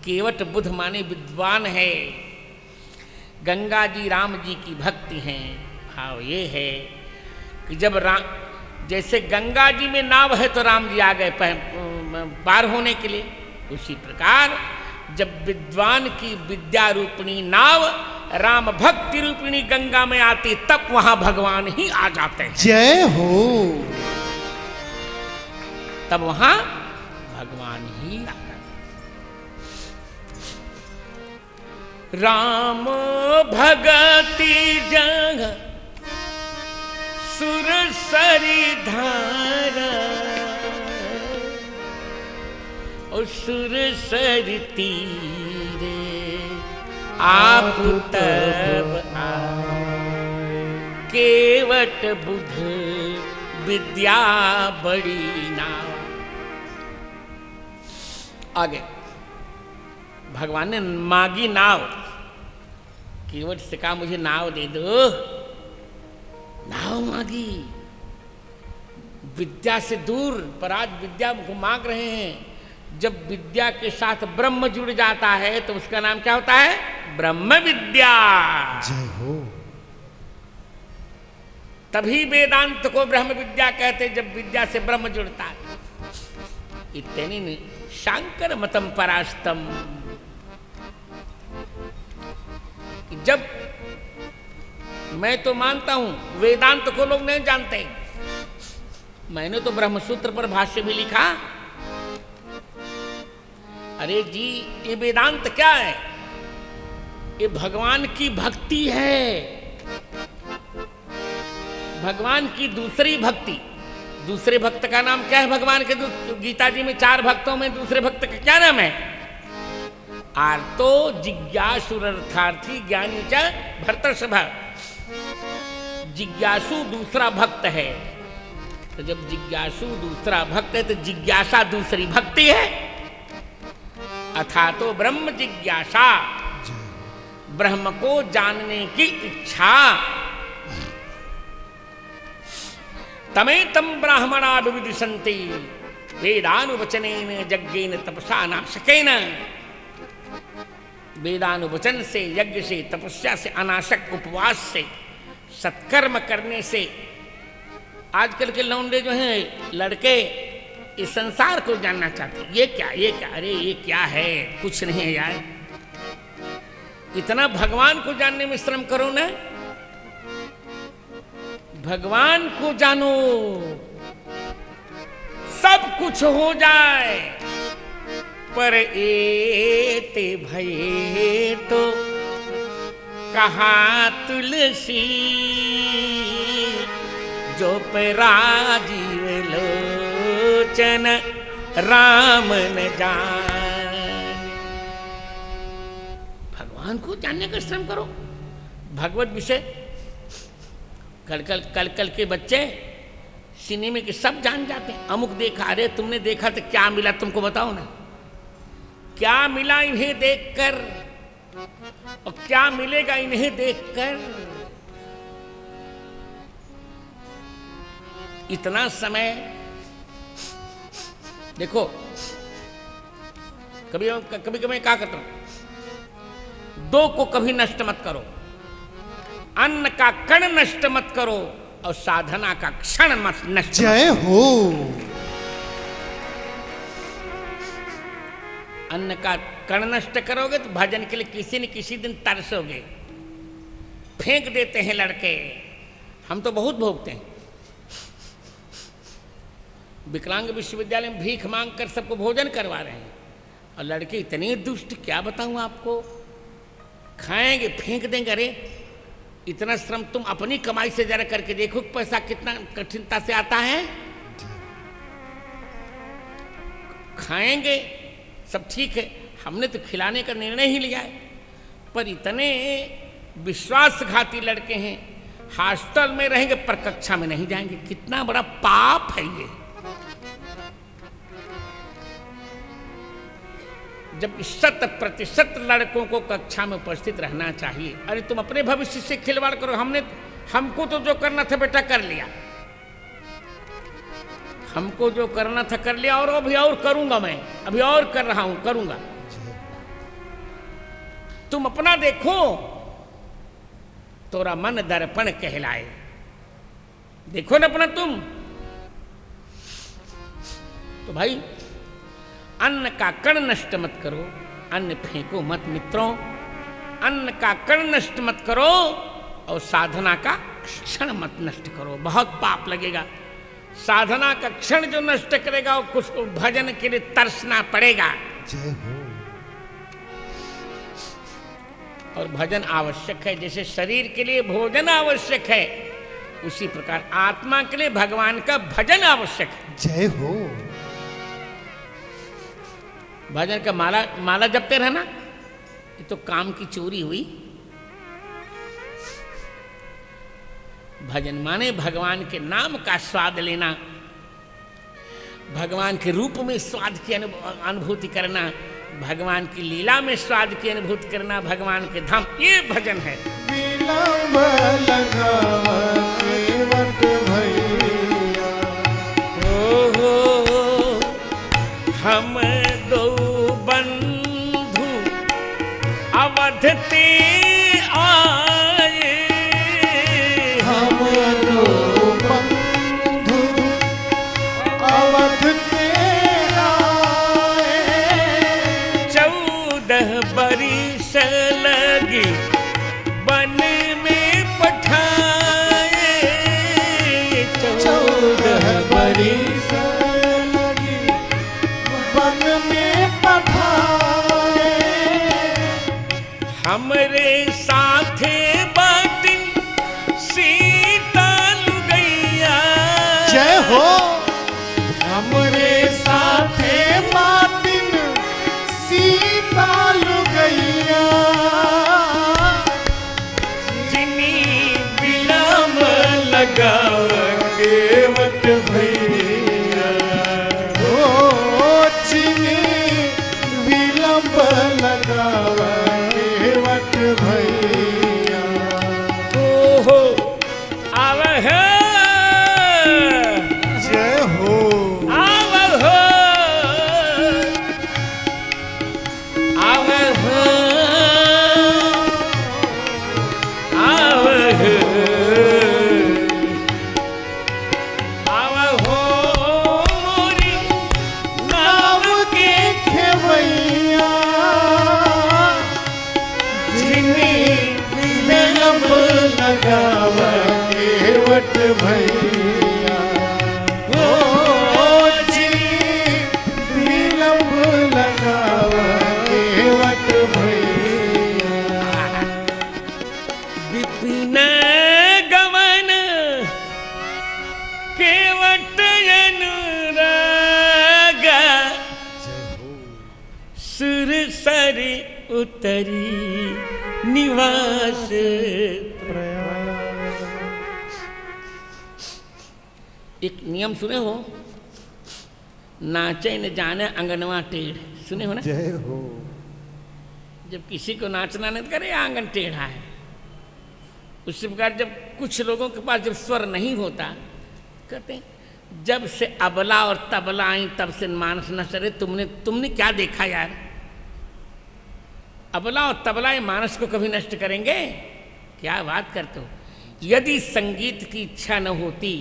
केवट बुध माने विद्वान है। गंगा जी राम जी की भक्ति हैं। भाव ये है कि जब जैसे गंगा जी में नाव है तो राम जी आ गए पार होने के लिए, उसी प्रकार जब विद्वान की विद्या रूपिणी नाव राम भक्ति रूपिणी गंगा में आती तब वहां भगवान ही आ जाते हैं। जय हो। तब वहां भगवान ही आ जाते हैं। राम भगति जग सुर सरी धारा, और सुर सर तीरे आप तब आए। केवट बुध विद्या बड़ी नाव। आगे भगवान ने मांगी नाव। केवट से कहा मुझे नाव दे दो। नाव मांगी विद्या से दूर, पर आज विद्या को मांग रहे हैं। जब विद्या के साथ ब्रह्म जुड़ जाता है तो उसका नाम क्या होता है? ब्रह्म विद्या। जय हो। तभी वेदांत को ब्रह्म विद्या कहते, जब विद्या से ब्रह्म जुड़ता है। इतनी शांकर मतम परास्तम। जब मैं तो मानता हूं, वेदांत को लोग नहीं जानते। मैंने तो ब्रह्मसूत्र पर भाष्य भी लिखा। अरे जी, ये वेदांत क्या है? ये भगवान की भक्ति है। भगवान की दूसरी भक्ति। दूसरे भक्त का नाम क्या है? भगवान के गीता जी में 4 भक्तों में दूसरे भक्त का क्या नाम है? आर्तो जिज्ञासुरर्थार्थी ज्ञानी च भर्तृषभ। जिज्ञासु दूसरा भक्त है। तो जब जिज्ञासु दूसरा भक्त है तो जिज्ञासा दूसरी भक्ति है। अथा तो ब्रह्म जिज्ञासा, ब्रह्म को जानने की इच्छा। तमेतम ब्राह्मणा विविदिशन्ति वेदानुवचनेन यज्ञेन तपसा नाशकेन। वेदानुवचन से, यज्ञ से, तपस्या से, अनाशक उपवास से, सत्कर्म करने से। आजकल के लौंडे जो हैं, लड़के, इस संसार को जानना चाहते हैं। ये क्या, ये क्या, अरे ये क्या है? कुछ नहीं है यार। इतना भगवान को जानने में श्रम करो ना। भगवान को जानो, सब कुछ हो जाए। पर एते भये तो कहाँ तुलसी, जो पे राजीव लोचन राम न जाने। भगवान को जानने का श्रम करो। भगवत विषय कल के बच्चे सिनेमा के सब जान जाते हैं। अमुक देखा, अरे तुमने देखा तो क्या मिला तुमको बताओ ना। क्या मिला इन्हें देखकर और क्या मिलेगा इन्हें देखकर? इतना समय देखो। कभी कभी क्या करता हूं, 2 को कभी नष्ट मत करो। अन्न का कण नष्ट मत करो और साधना का क्षण मत नष्ट। जय हो। अन्न का कण नष्ट करोगे तो भजन के लिए किसी न किसी दिन तरसोगे। फेंक देते हैं लड़के। हम तो बहुत भोगते हैं। विकलांग विश्वविद्यालय में भीख मांग कर सबको भोजन करवा रहे हैं, और लड़के इतने दुष्ट, क्या बताऊं आपको। खाएंगे फेंक देंगे। अरे इतना श्रम तुम अपनी कमाई से जरा करके देखो, पैसा कितना कठिनता से आता है। खाएंगे सब ठीक है, हमने तो खिलाने का निर्णय ही लिया है, पर इतने विश्वासघाती लड़के हैं। हॉस्टल में रहेंगे पर कक्षा में नहीं जाएंगे। कितना बड़ा पाप है ये। जब 100% लड़कों को कक्षा में उपस्थित रहना चाहिए। अरे तुम अपने भविष्य से खिलवाड़ करो। हमको तो जो करना था बेटा कर लिया। हमको जो करना था कर लिया, और अभी और करूंगा। मैं अभी और कर रहा हूं, करूंगा। तुम अपना देखो, तोरा मन दर्पण कहलाए। देखो ना अपना तुम। तो भाई अन्न का कण नष्ट मत करो, अन्न फेंको मत मित्रों, अन्न का कण नष्ट मत करो और साधना का क्षण मत नष्ट करो, बहुत पाप लगेगा। साधना का क्षण जो नष्ट करेगा वो कुछ भजन के लिए तरसना पड़ेगा। जय हो। और भजन आवश्यक है, जैसे शरीर के लिए भोजन आवश्यक है, उसी प्रकार आत्मा के लिए भगवान का भजन आवश्यक है। जय हो। भजन का माला माला जपते रहना, ये तो काम की चोरी हुई। भजन माने भगवान के नाम का स्वाद लेना, भगवान के रूप में स्वाद की अनुभूति करना, भगवान की लीला में स्वाद की अनुभूति करना, भगवान के धाम, ये भजन है। विलंब लगावा केवट भैया, हो हम दो बंधु अवध ते आए, हम दो बंधु अवध ते आए, 14 बरिस लगी वन में पठाए, 14 बरिस लगी वन में पठाए, हमरे साथे बाटी सीता लुगैया। जय हो। हमरे साथे मातिन सीता लुगैया, जिनी विलंब लगाव केवट भैया, ओ चिनी विलंब लगावा केवट भैया, हो आवह जय हो। आवह आवह आवह आवह मोरी नाव के खेवैया, जिनी विलंब लगावा केवट भैया, ओ चिनी विलंब लगावा केवट भैया, विपिन गमन केवट अनुराग, सुर सर उतरी निवास। एक नियम सुने हो, नाचे न जाने अंगनवा टेढ़, सुने हो ना? जय हो। जब किसी को नाचना नहीं करे आंगन टेढ़ा है, उसी प्रकार जब कुछ लोगों के पास जब स्वर नहीं होता, कहते हैं जब से अबला और तबला आई तब से मानस न सरे। तुमने क्या देखा यार? अबला और तबला ये मानस को कभी नष्ट करेंगे? क्या बात करते हो? यदि संगीत की इच्छा न होती,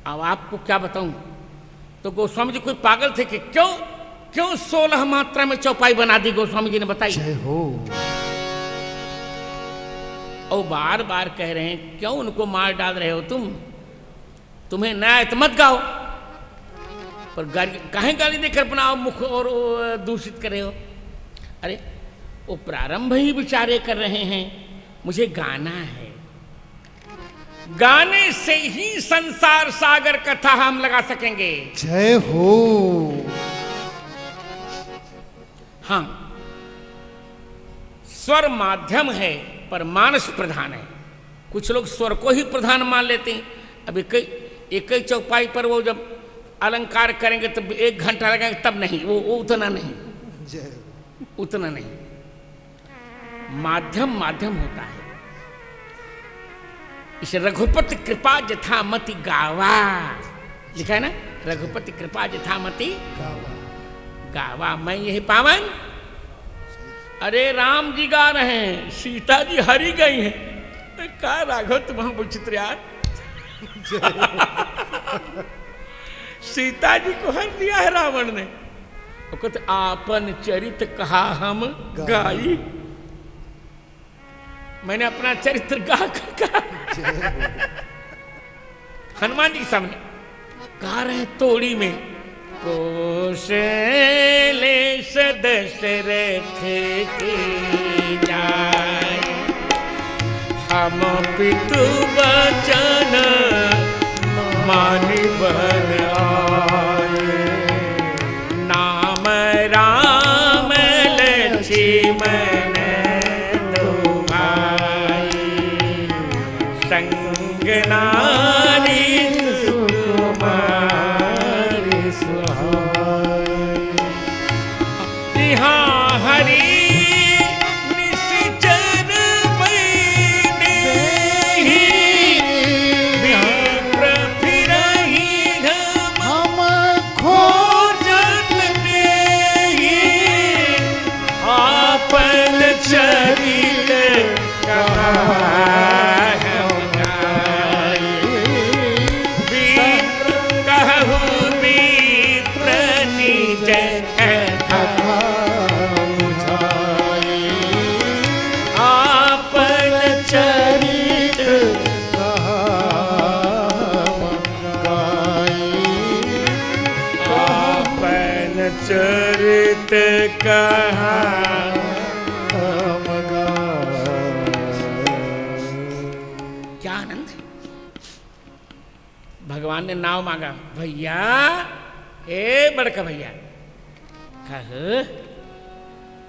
अब आपको क्या बताऊं, तो गोस्वामी जी कोई पागल थे कि क्यों 16 मात्रा में चौपाई बना दी? गोस्वामी जी ने बताई। जय हो। और बार बार कह रहे हैं क्यों उनको मार डाल रहे हो तुम? तुम्हें न आए तो मत गाओ, पर काहे गाली देकर अपना मुख और दूषित कर रहे हो? अरे वो प्रारंभ ही विचारे कर रहे हैं, मुझे गाना है, गाने से ही संसार सागर कथा हम लगा सकेंगे। जय हो। हाँ, स्वर माध्यम है पर मानस प्रधान है। कुछ लोग स्वर को ही प्रधान मान लेते हैं। अब एक ही चौपाई पर वो जब अलंकार करेंगे तब 1 घंटा लगेगा, तब नहीं, वो उतना नहीं, उतना नहीं। माध्यम होता है। इसे रघुपति कृपा जथामति गावा लिखा है ना, रघुपति कृपा जथामति गावा। मैं यही पावन अरे राम जी गा रहे हैं, सीता जी हरी गई हैं। कहा राघव तुम उचित यार, सीता जी को हर दिया है रावण ने। वो कहते आपन चरित कहा हम गाई, मैंने अपना चरित्र गा कर कहा। हनुमान जी के सामने गा रहे हैं तोड़ी में, कौशले दशरथ की जाय, हम पितु वचन मानि बन आए, नाम राम लक्ष्मण दो भाई, संग नारी चरित कहा क्या आनंद है। भगवान ने नाव मांगा, भैया ए बड़का भैया, कहो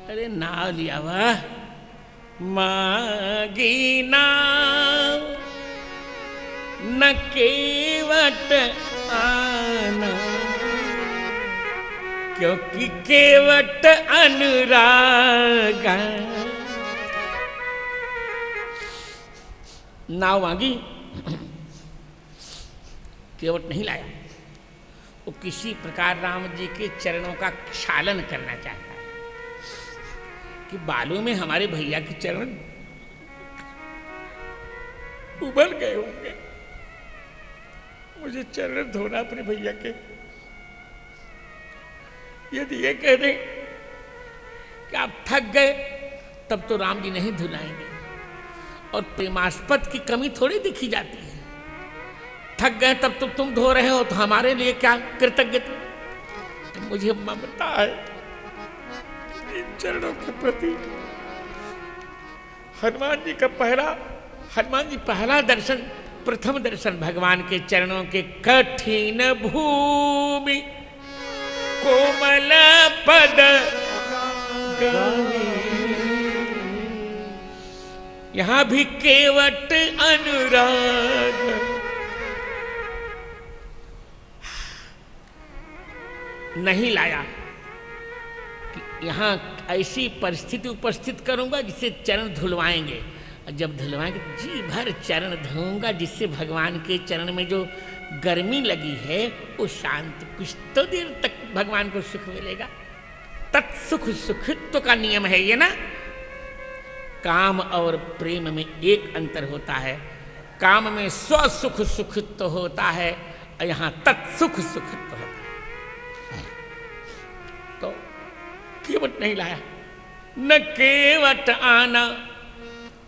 अरे नाव लिया वा, मांगी नाव न केवट आना, क्योंकि केवट अनुराग। नाव मांगी, केवट नहीं लाया। वो किसी प्रकार राम जी के चरणों का क्षालन करना चाहता है कि बालों में हमारे भैया के चरण उबल गए होंगे, मुझे चरण धोना अपने भैया के। यदि ये कह दें कि आप थक गए तब तो राम जी नहीं धुलाएंगे, और प्रेमास्पद की कमी थोड़ी दिखी जाती है। थक गए तब तो तुम धो रहे हो, तो हमारे लिए क्या कृतज्ञता। तो मुझे ममता है इन चरणों के प्रति। हनुमान जी पहला दर्शन, प्रथम दर्शन भगवान के चरणों के, कठिन भूमि कोमल पद गावी, यहां भी केवट अनुराग। नहीं लाया कि यहां ऐसी परिस्थिति उपस्थित करूंगा जिससे चरण धुलवाएंगे, और जब धुलवाएंगे जी भर चरण धोऊंगा, जिससे भगवान के चरण में जो गर्मी लगी है वो शांत, कुछ तो देर तक भगवान को सुख मिलेगा। तत्सुख सुखित्व का नियम है ये ना। काम और प्रेम में एक अंतर होता है, काम में स्वसुख सुखित्व होता है, और यहां तत्सुख सुखित्व होता है। तो केवट नहीं लाया, न केवट आना,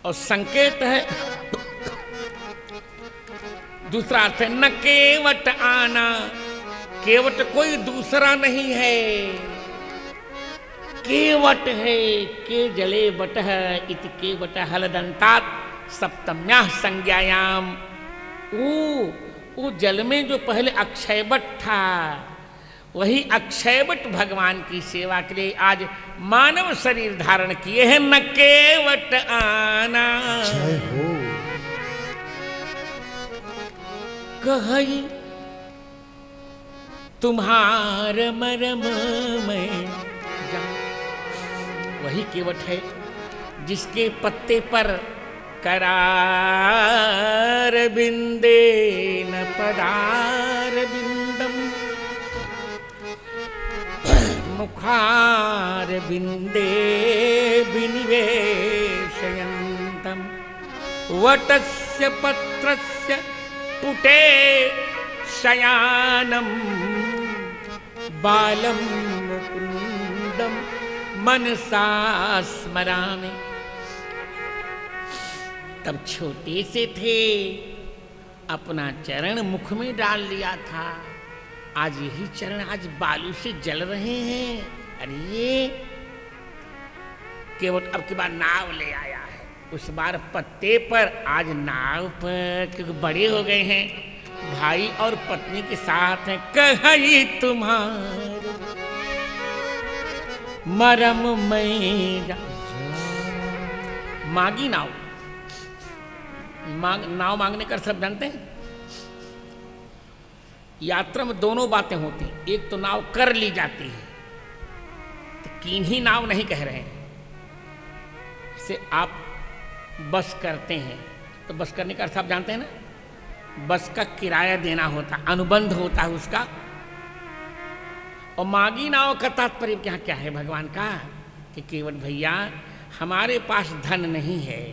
और संकेत है दूसरा अर्थ है न केवट आना, केवट कोई दूसरा नहीं है, केवट है। के जले बट इत केवट हलदंतात सप्तम्या संज्ञायाम। वो जल में जो पहले अक्षयवट था, वही अक्षयवट भगवान की सेवा के लिए आज मानव शरीर धारण किए हैं। न केवट आना कही तुम्हार मरम में जाऊं। वही केवट है जिसके पत्ते पर करार बिंदे न पदार बिंदम, मुखार बिंदे विनिवेशयन्तम् वटस्य पत्रस्य पुटे शयानम् बालं मुकुन्दं मनसा स्मरामि। तब छोटे से थे, अपना चरण मुख में डाल लिया था, आज यही चरण आज बालू से जल रहे हैं। अरे केवट अब की बार नाव ले आया है, उस बार पत्ते पर, आज नाव पर, क्योंकि बड़े हो गए हैं, भाई और पत्नी के साथ हैं। कहीं तुम्हारे मरम में मांगी नाव, नाव मांगने का सब जानते हैं। यात्रा में दोनों बातें होती हैं, एक तो नाव कर ली जाती है, तो किन्हीं नाव नहीं कह रहे हैं। इसे आप बस करते हैं, तो बस करने का अर्थ आप जानते हैं ना, बस का किराया देना होता, अनुबंध होता है उसका। और मांगी नाव का तात्पर्य क्या है भगवान का, कि केवट भैया हमारे पास धन नहीं है,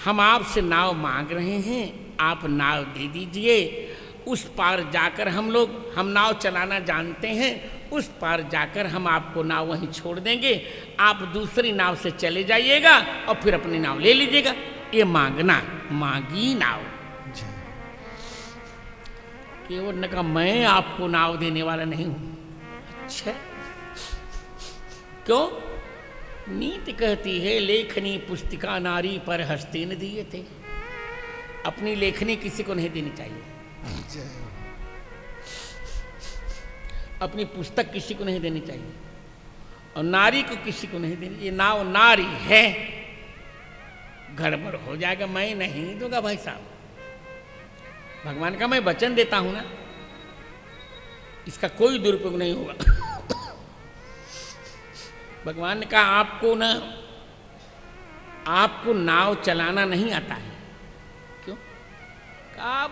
हम आपसे नाव मांग रहे हैं, आप नाव दे दीजिए, उस पार जाकर हम नाव चलाना जानते हैं, उस पार जाकर हम आपको नाव वहीं छोड़ देंगे, आप दूसरी नाव से चले जाइएगा और फिर अपनी नाव ले लीजिएगा। ये मांगना, मांगी नाव। केवट ने कहा मैं आपको नाव देने वाला नहीं हूं। अच्छा क्यों? नीति कहती है लेखनी पुस्तिका नारी पर हस्ती न दिए थे। अपनी लेखनी किसी को नहीं देनी चाहिए, अपनी पुस्तक किसी को नहीं देनी चाहिए, और नारी को किसी को नहीं देनी। ये नाव नारी है, गड़बड़ हो जाएगा, मैं नहीं दूंगा भाई साहब। भगवान का मैं वचन देता हूं ना, इसका कोई दुरुपयोग नहीं होगा। भगवान ने कहा आपको नाव चलाना नहीं आता है। क्यों? आप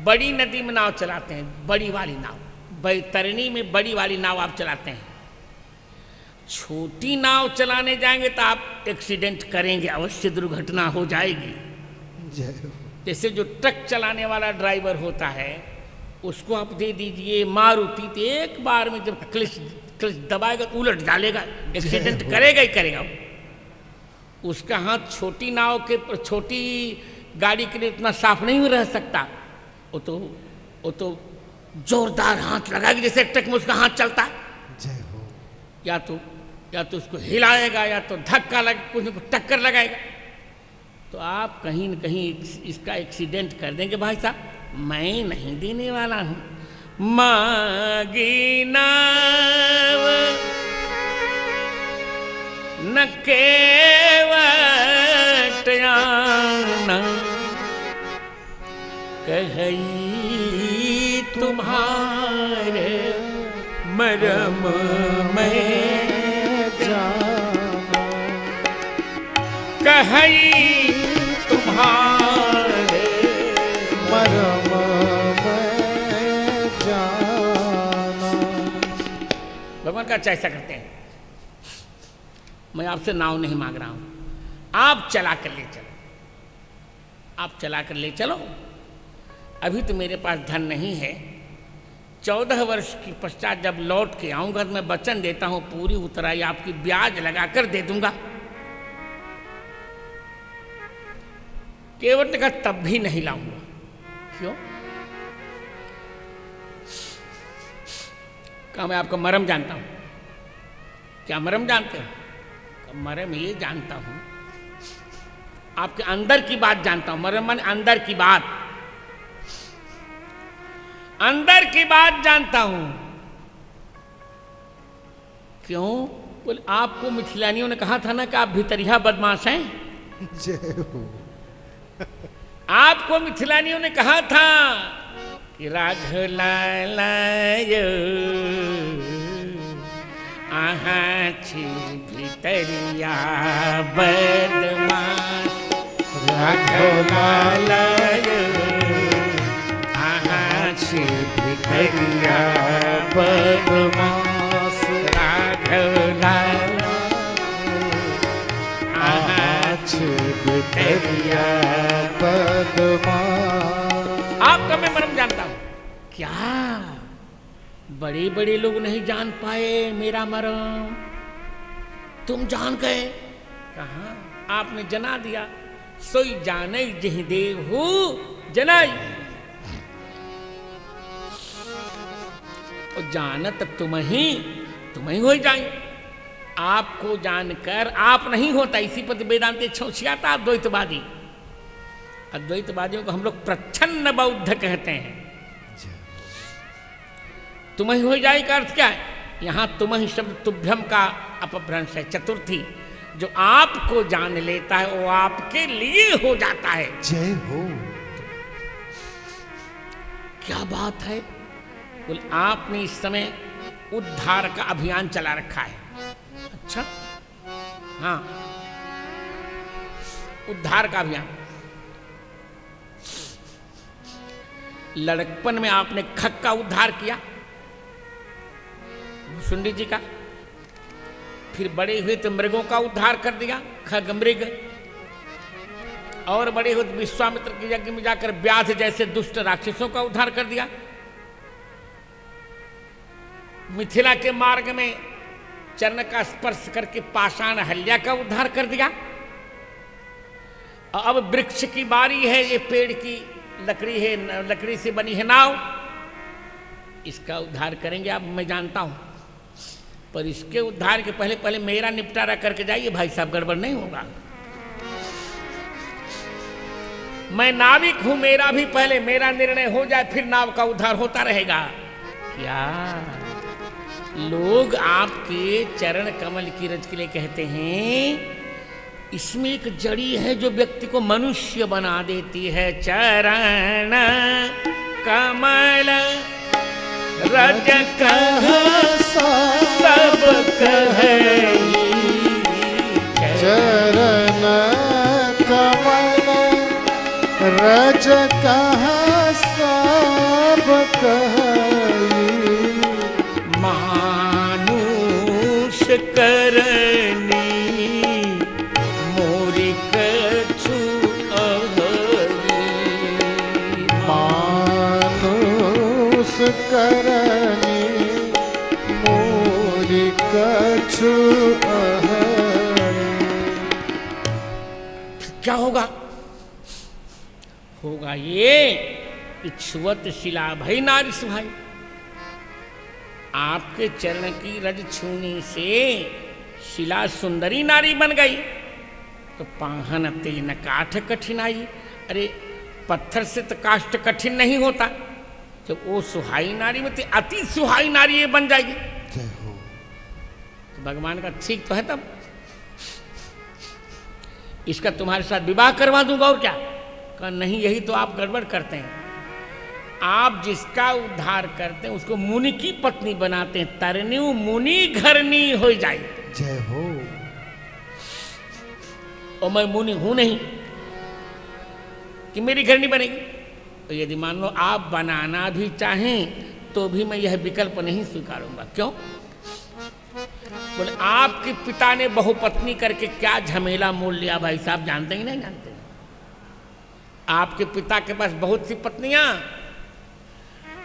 बड़ी नदी में नाव चलाते हैं, बड़ी वाली नाव, बैतरणी में बड़ी वाली नाव आप चलाते हैं। छोटी नाव चलाने जाएंगे तो आप एक्सीडेंट करेंगे, अवश्य दुर्घटना हो जाएगी। जैसे जो ट्रक चलाने वाला ड्राइवर होता है, उसको आप दे दीजिए मारुति, तो एक बार में जब क्लच दबाएगा उलट डालेगा, एक्सीडेंट करेगा ही करेगा। उसका हाथ छोटी नाव के, छोटी गाड़ी के लिए इतना साफ नहीं रह सकता, वो तो जोरदार हाथ लगाएगा, जैसे ट्रक में उसका हाथ चलता है। या तो उसको हिलाएगा, या तो धक्का लगा, कुछ न कुछ टक्कर लगाएगा। तो आप कहीं न कहीं इसका एक्सीडेंट कर देंगे भाई साहब। मैं नहीं देने वाला हूं। मांगी नाव न केवट आना, कहीं तुम्हारे मरम में जाना, कहीं तुम्हारे मरम में जाना। भगवान का अच्छा ऐसा करते हैं, मैं आपसे नाव नहीं मांग रहा हूं, आप चला कर ले चलो, आप चला कर ले चलो। अभी तो मेरे पास धन नहीं है, 14 वर्ष के पश्चात जब लौट के आऊंगा तो मैं वचन देता हूं पूरी उतराई आपकी ब्याज लगाकर दे दूंगा। केवट ने कहा तब भी नहीं लाऊंगा। क्यों? कहा मैं आपका मरम जानता हूं। क्या मरम जानते हो? मरम ये जानता हूं, आपके अंदर की बात जानता हूं। मरम माने अंदर की बात, अंदर की बात जानता हूं। क्यों? बोले आपको मिथिलानियों ने कहा था ना कि आप भीतरिया बदमाश हैं। जय हो। आपको मिथिलानियों ने कहा था कि राघव लालायो आहा छी भीतरिया बदमाश, राघव लालायो आहा छी भीतरिया बदमाश, राघव लाला भितरिया पदमा। आपका मैं मर्म जानता हूं। क्या बड़े बड़े लोग नहीं जान पाए मेरा मर्म? तुम जान गए? कहा आपने जना दिया। सोई जाने जिह देहु जनाई। और जानत तुम ही हो जाए। आपको जानकर आप नहीं होता, इसी पर वेदांत छोछियाता अद्वैतवादी। अद्वैतवादियों को हम लोग प्रच्छन्न बौद्ध कहते हैं। तुम ही हो जाए का अर्थ क्या है? यहां तुम ही शब्द तुभ्यम का अपभ्रंश है। चतुर्थी जो आपको जान लेता है वो आपके लिए हो जाता है। जय हो। क्या बात है? बोल आपने इस समय उद्धार का अभियान चला रखा है। अच्छा, हाँ, उद्धार का अभियान। लड़कपन में आपने खग का उद्धार किया, सुंडी जी का। फिर बड़े हुए तो मृगों का उद्धार कर दिया, खग मृग। और बड़े हुए तो विश्वामित्र के यज्ञ में जाकर व्याध जैसे दुष्ट राक्षसों का उद्धार कर दिया। मिथिला के मार्ग में चरण का स्पर्श करके पाषाण हल्या का उद्धार कर दिया। अब वृक्ष की बारी है, ये पेड़ की लकड़ी है, लकड़ी से बनी है नाव, इसका उद्धार करेंगे आप, मैं जानता हूं। पर इसके उद्धार के पहले पहले मेरा निपटारा करके जाइए भाई साहब, गड़बड़ नहीं होगा। मैं नाविक हूं, मेरा भी पहले मेरा निर्णय हो जाए, फिर नाव का उद्धार होता रहेगा। क्या लोग आपके चरण कमल की रज के लिए कहते हैं? इसमें एक जड़ी है जो व्यक्ति को मनुष्य बना देती है। चरण कमल रज कह सब कहे। चरण कमल रज कह सब कही। मानुष करनी मोरी कछु अहरी। मानुष करनी मोरी कछु अहरी। क्या होगा? होगा ये इच्छुवत शिला भई नारी सुहाई। आपके चरण की रज छूने से शिला सुंदरी नारी बन गई। तो पाहन तेन काठ कठिनाई। अरे पत्थर से तो काष्ठ कठिन नहीं होता, जब वो सुहाई नारी में तो अति सुहाई नारी ये बन जाएगी। जय हो। तो भगवान का ठीक तो है, तब इसका तुम्हारे साथ विवाह करवा दूंगा और क्या? कहा नहीं, यही तो आप गड़बड़ करते हैं। आप जिसका उद्धार करते हैं उसको मुनि की पत्नी बनाते हैं। तरन्यू मुनि घरनी हो जाए। जय हो। और मैं मुनि हूं नहीं कि मेरी घरनी बनेगी। तो यदि मान लो आप बनाना भी चाहें तो भी मैं यह विकल्प नहीं स्वीकारूंगा। क्यों? बोले आपके पिता ने बहुपत्नी करके क्या झमेला मोल लिया भाई साहब, जानते ही नहीं जानते? आपके पिता के पास बहुत सी पत्नियां,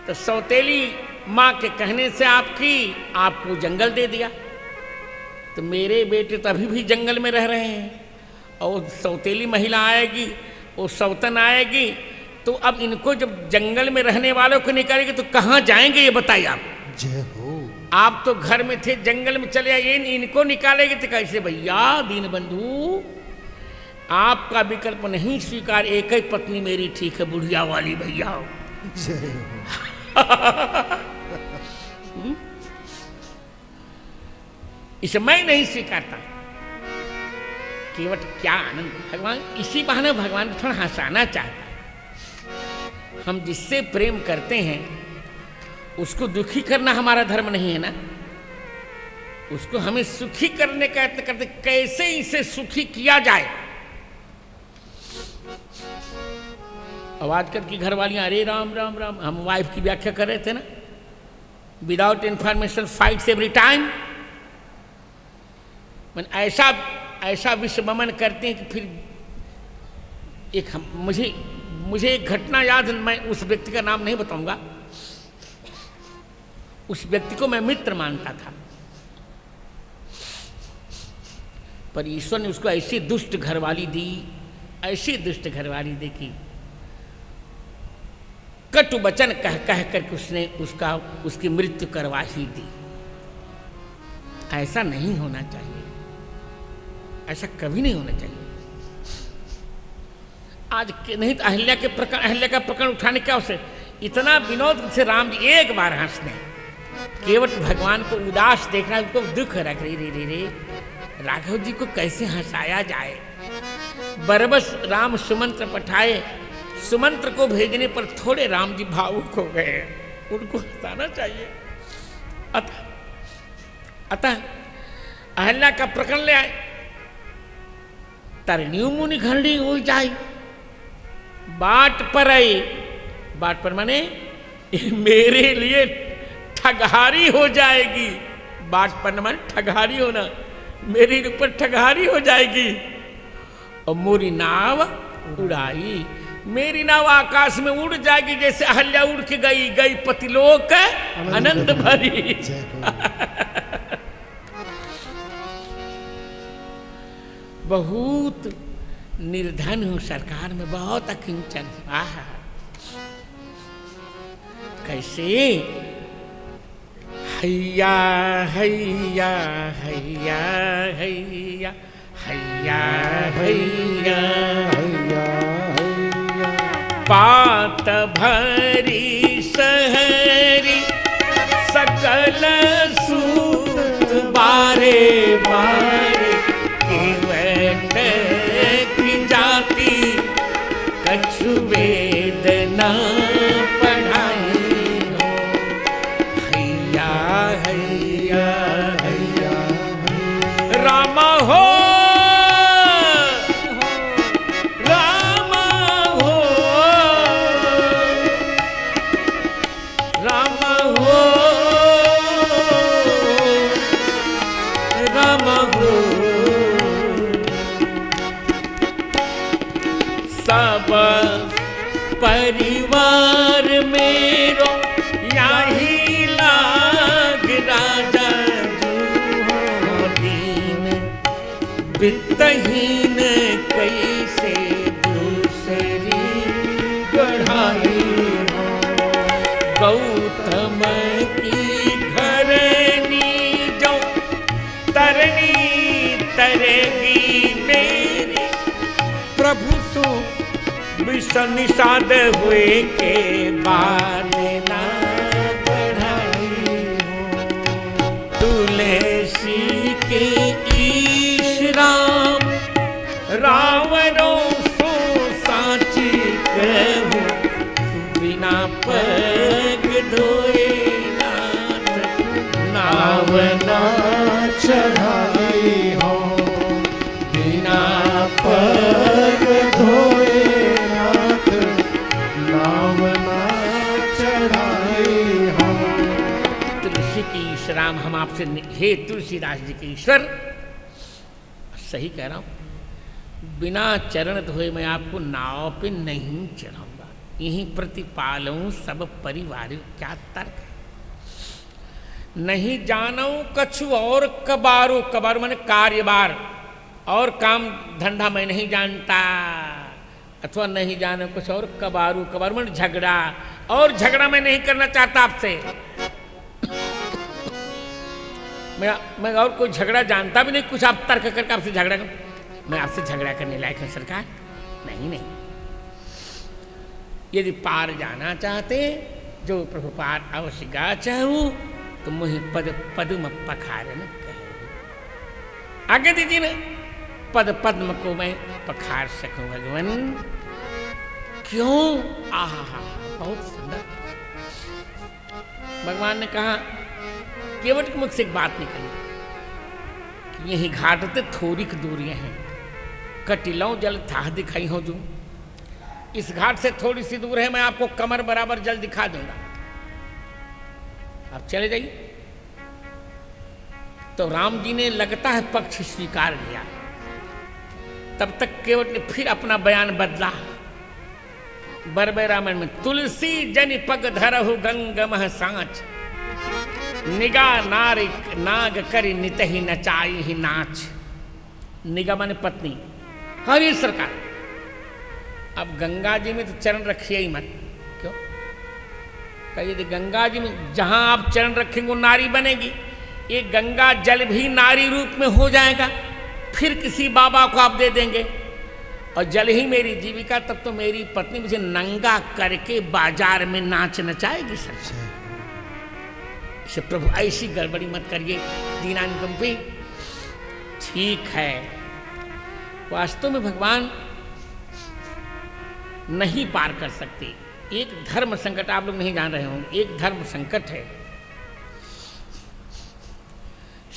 तो सौतेली माँ के कहने से आपको जंगल दे दिया। तो मेरे बेटे तो अभी भी जंगल में रह रहे हैं, और सौतेली महिला आएगी, वो सौतन आएगी, तो अब इनको जब जंगल में रहने वालों को निकालेगी तो कहाँ जाएंगे ये बताइए आप। जय हो। आप तो घर में थे, जंगल में चले आए, इनको निकालेंगे तो कैसे भैया? दीन बंधु, आपका विकल्प नहीं स्वीकार। एक ही पत्नी मेरी ठीक है, बुढ़िया वाली भैया। जय हो। इसे मैं नहीं स्वीकारता। केवट क्या आनंद! भगवान इसी बहाने भगवान को थोड़ा हंसाना चाहता है। हम जिससे प्रेम करते हैं उसको दुखी करना हमारा धर्म नहीं है ना। उसको हमें सुखी करने का यत्न करते, कैसे इसे सुखी किया जाए। अब आजकल की घरवालियां अरे राम राम राम, हम वाइफ की व्याख्या कर रहे थे ना, without information fights every time. ऐसा ऐसा विश्वमन करते हैं कि फिर मुझे एक घटना याद, मैं उस व्यक्ति का नाम नहीं बताऊंगा। उस व्यक्ति को मैं मित्र मानता था, पर ईश्वर ने उसको ऐसी दुष्ट घरवाली दी, ऐसी दुष्ट घरवाली दी कि कटु वचन कह कह करके उसने उसकी मृत्यु करवा ही दी। ऐसा नहीं होना चाहिए, ऐसा कभी नहीं होना चाहिए। आज नहीं तो अहिल्या का प्रकरण उठाने क्या उसे इतना विनोद से राम जी एक बार हंसने, केवट भगवान को उदास देखना, उनको दुख रख रे राघव जी को कैसे हंसाया जाए। बरबस राम सुमंत्र पठाए, सुमंत्र को भेजने पर थोड़े राम जी भावुक हो गए, उनको हंसाना चाहिए। अतः अहिल्या का प्रकरण ले आए, तरनियु मुनि घरणी हो जाए, बाट पर आई, बाट पर माने मेरे लिए ठगहारी हो जाएगी। बाट पर माने ठगहारी होना, मेरे ऊपर ठगहारी हो जाएगी। और मोरी नाव उड़ाई, मेरी नाव आकाश में उड़ जाएगी, जैसे अहल्या उड़ के गई पतिलोक आनंद भरी। बहुत निर्धन हूं, सरकार में बहुत अकिंचन। कैसे हैया हैया हैया हैया हैया हैया पात भरी सहरी सकल सूत बारे बारे केवट की जाति कछु वेदना पढ़ाई हो। हैया हैया हैया रामा हो परिवार मेरो यही लाग राजा जो दीन वित्तहीन कैसे दूसरी बढ़ाई हो। गौतम की घरनी जो तरनी तरेगी मेरी, प्रभु सो निषाद हुए के बाद ना बढ़ाई हो। तुलसी के ईश राम रावणों सो साची कहूं, बिना पग धोए नाथ नाव ना चढ़ाई हो। बिना पग धोए राम, हम आपसे हे तुलसीदास जी के ईश्वर, सही कह रहा हूं, बिना चरण धोए मैं आपको नाव पे नहीं चढ़ाऊंगा। यहीं प्रतिपालूं सब परिवार, क्या तर्क है। नहीं जानू कछु और कबारू, कबारू माने कार्यबार और काम धंधा मैं नहीं जानता, अथवा नहीं जानो कुछ और कबारू, कबारू माने झगड़ा, और झगड़ा मैं नहीं करना चाहता आपसे। मैं और कोई झगड़ा जानता भी नहीं, कुछ आप तर्क करके आपसे झगड़ा कर, मैं आपसे झगड़ा करने लायक हूं सरकार? नहीं। यदि पार जाना चाहते, जो प्रभु पार अवश्य गा चाहूं, तो मुझे पद पद्म पखारन कहे। आगे दीजिए ना, पद पद्म को मैं पखार सकूं भगवान। क्यों? आहा, बहुत सुंदर। भगवान ने कहा, केवट के मुख से एक बात निकली कि यही घाट ते थोड़ी दूरियां हैं, कटिलों जल था दिखाई हो। जो इस घाट से थोड़ी सी दूर है, मैं आपको कमर बराबर जल दिखा दूंगा, आप चले जाइए। तो राम जी ने लगता है पक्ष स्वीकार लिया, तब तक केवट ने फिर अपना बयान बदला। बरबे रामायण में तुलसी जन पग धरहु गंगमह सांच, निगा नाग करी नित ही नचाई ही नाच। निगा माने पत्नी। हरी सरकार, अब गंगा जी में तो चरण रखिए ही मत। क्यों? कहिए गंगा जी में जहां आप चरण रखेंगे वो नारी बनेगी, ये गंगा जल भी नारी रूप में हो जाएगा, फिर किसी बाबा को आप दे देंगे और जल ही मेरी जीविका, तब तो मेरी पत्नी मुझे नंगा करके बाजार में नाच नचाएगी। सच इसे प्रभु ऐसी गड़बड़ी मत करिए दीनानुकंपी। ठीक है, वास्तव में भगवान नहीं पार कर सकते। एक धर्म संकट आप लोग नहीं जान रहे होंगे, एक धर्म संकट है।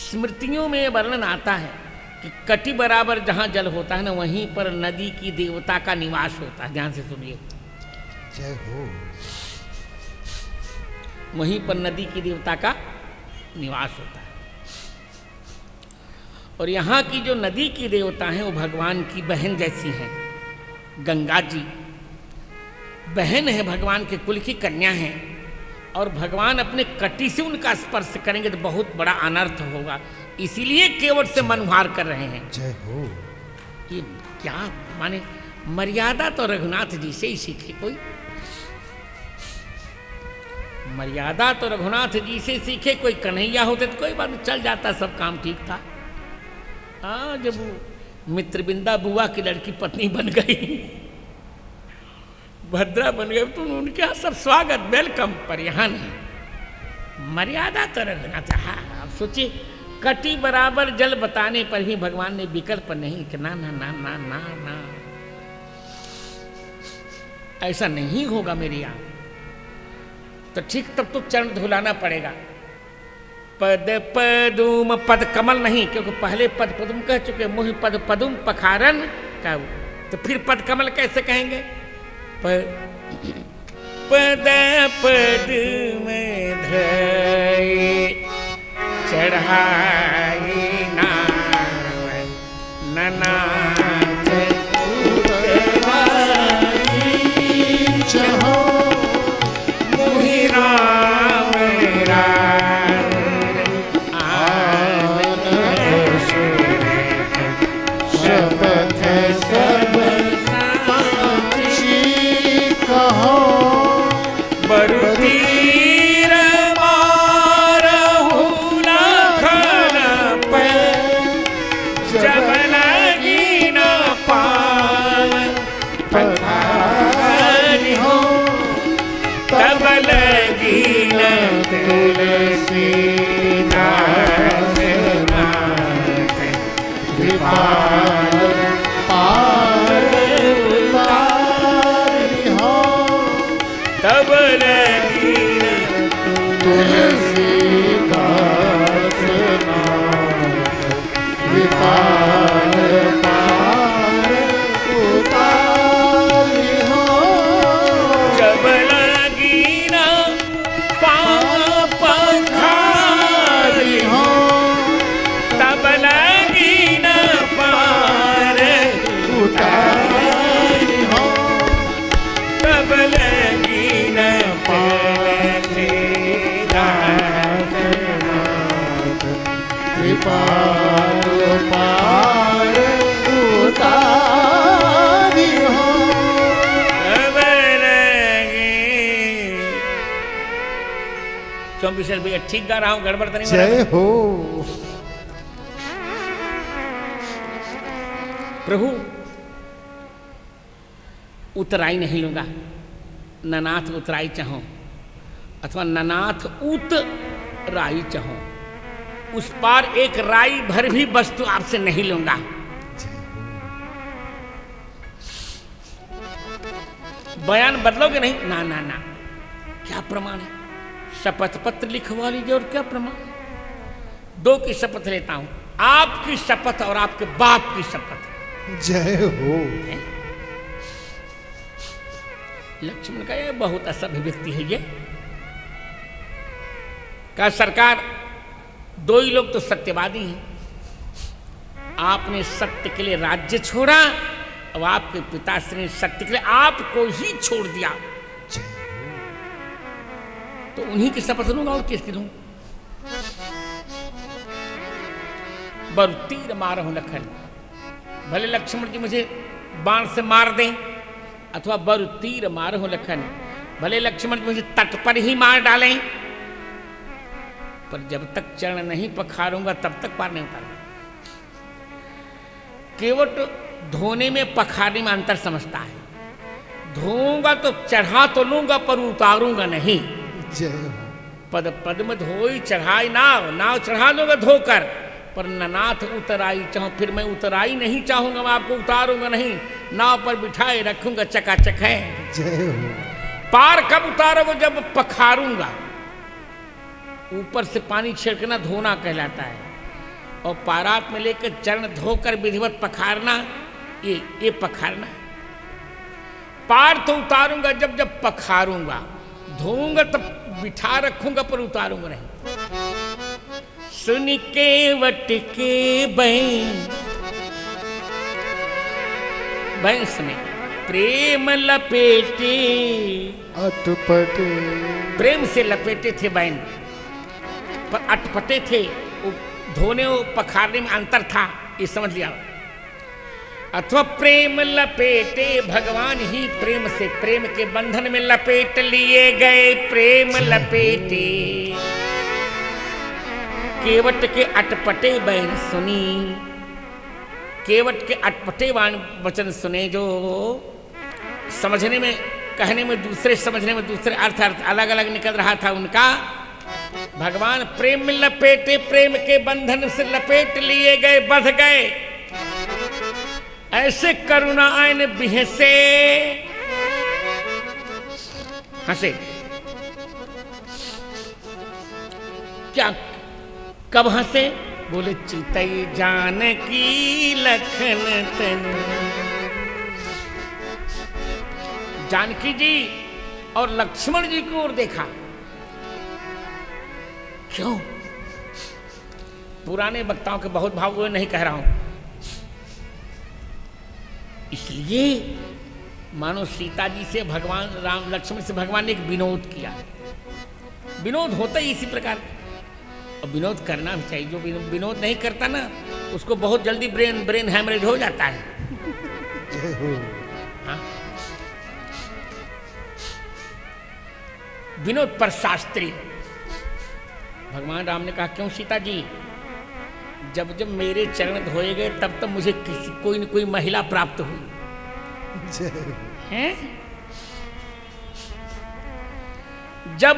स्मृतियों में वर्णन आता है कि कटी बराबर जहां जल होता है ना, वहीं पर नदी की देवता का निवास होता है। ध्यान से सुनिए, जय हो। वहीं पर नदी की देवता का निवास होता है। और यहाँ की जो नदी की देवता हैं वो भगवान की बहन जैसी हैं। गंगा जी बहन है, भगवान के कुल की कन्या है, और भगवान अपने कटी से उनका स्पर्श करेंगे तो बहुत बड़ा अनर्थ होगा, इसीलिए केवट से मनुहार कर रहे हैं। जय हो। ये क्या माने, मर्यादा तो रघुनाथ जी से ही सीखे कोई, मर्यादा तो रघुनाथ जी से सीखे। कोई कन्हैया होते तो कोई बात चल जाता, सब काम ठीक था। जब वो मित्रबिंदा बुआ की लड़की पत्नी बन गई, भद्रा बन गई, तो उनके यहाँ सब स्वागत वेलकम, पर यहाँ नहीं। मर्यादा तो रखना था। आप सोचिए, कटी बराबर जल बताने पर भी भगवान ने विकल्प नहीं कि ना ना ना ना ना ना, ऐसा नहीं होगा मेरे यहाँ। तो ठीक, तब तो चरण धुलाना पड़ेगा। पद पदुम पद कमल नहीं, क्योंकि पहले पद पदुम कह चुके, मुहि पद पदुम पखारन का, तो फिर पद कमल कैसे कहेंगे? पद पद में धरे चढ़ाई ननाथ जय हो। मुहि राम शपथ सब साक्षी कहो, बरुतीर मारहु लखन पे, जब लगी न पावन पखारी हो, तब लगी न तुलसी दास नाथ, कृपाल पार उतारी हो, तब लगी न तुलसी दास नाथ, कृपाल पार उतारी हो, जब लगी न पावन पखारी हो, तब लगी न पार उतारी हो, तब लगी न पार दास नाथ, कृपाल पार उतारी हो। तब लगी। चौबीसर भैया ठीक गा रहा हूँ, गड़बड़ तो नहीं हो रहा? जय हो। प्रभु उतराई नहीं लूंगा, ननाथ उतराई चाहो अथवा ननाथ उत राई चाहो, उस पार एक राई भर भी वस्तु आपसे नहीं लूंगा। बयान बदलोगे नहीं? ना ना ना, क्या प्रमाण है? शपथ पत्र लिखवा लीजिए, और क्या प्रमाण? दो की शपथ लेता हूं, आपकी शपथ और आपके बाप की शपथ। जय हो। लक्ष्मण का ये बहुत असभ्य व्यक्ति है ये। कहा सरकार, दो ही लोग तो सत्यवादी हैं, आपने सत्य के लिए राज्य छोड़ा, अब आपके पिताश्री ने सत्य के लिए आपको ही छोड़ दिया, तो उन्हीं की शपथ लूंगा और किसकी लूं? बर तीर मारहु लखन, भले लक्ष्मण जी मुझे बाण से मार दें, अथवा बर तीर मारहु लखन, भले लक्ष्मण जी मुझे तट पर ही मार डालें, पर जब तक चरण नहीं पखारूंगा तब तक पार नहीं उतारूंगा। केवट धोने में पखारने में अंतर समझता है। धोऊंगा तो चढ़ा तो लूंगा पर उतारूंगा नहीं। जय हो। पद पद में धोई चढ़ाई नाव, नाव चढ़ा लोगे धोकर, पर ननाथ उतराई चाहूं, फिर मैं उतराई नहीं चाहूंगा, मैं आपको उतारूंगा नहीं, नाव पर बिठाए रखूंगा, चकाचक है। जय हो। पार कब उतारोगे? जब पखारूंगा। ऊपर से पानी छिड़कना धोना कहलाता है, और पारात में लेकर चरण धोकर विधिवत पखारना, ये पखारना है। पार तो उतारूंगा जब जब पखारूंगा, धोऊंगा तब बिठा रखूंगा पर उतारूंगा नहीं। सुन केवट के बैन सुने, प्रेम लपेटे अटपटे, प्रेम से लपेटे थे बैन, पर अटपटे थे। धोने और पखारने में अंतर था, ये समझ लिया। अथवा प्रेम लपेटे, भगवान ही प्रेम से प्रेम के बंधन में लपेट लिए गए, प्रेम लपेटे। केवट के अटपटे बैन सुनी, केवट के अटपटे वचन सुने, जो समझने में, कहने में दूसरे, समझने में दूसरे, अर्थ अलग अलग निकल रहा था उनका। भगवान प्रेम में लपेटे, प्रेम के बंधन से लपेट लिए गए, बंध गए। ऐसे करुणा आयन बिहसे, हंसे। क्या कब हंसे? बोले चितई जानकी लखन तन। जानकी जी और लक्ष्मण जी की ओर देखा। क्यों? पुराने वक्ताओं के बहुत भाव, वो नहीं कह रहा हूं, इसलिए मानो सीता जी से भगवान राम, लक्ष्मण से भगवान ने एक विनोद किया। विनोद होता ही इसी प्रकार का, और विनोद करना भी चाहिए। जो विनोद नहीं करता ना, उसको बहुत जल्दी ब्रेन हैमरेज हो जाता है। हाँ? विनोद पर शास्त्री। भगवान राम ने कहा, क्यों सीता जी? जब जब मेरे चरण धोए गए तब तब मुझे कोई न कोई महिला प्राप्त हुई है। जब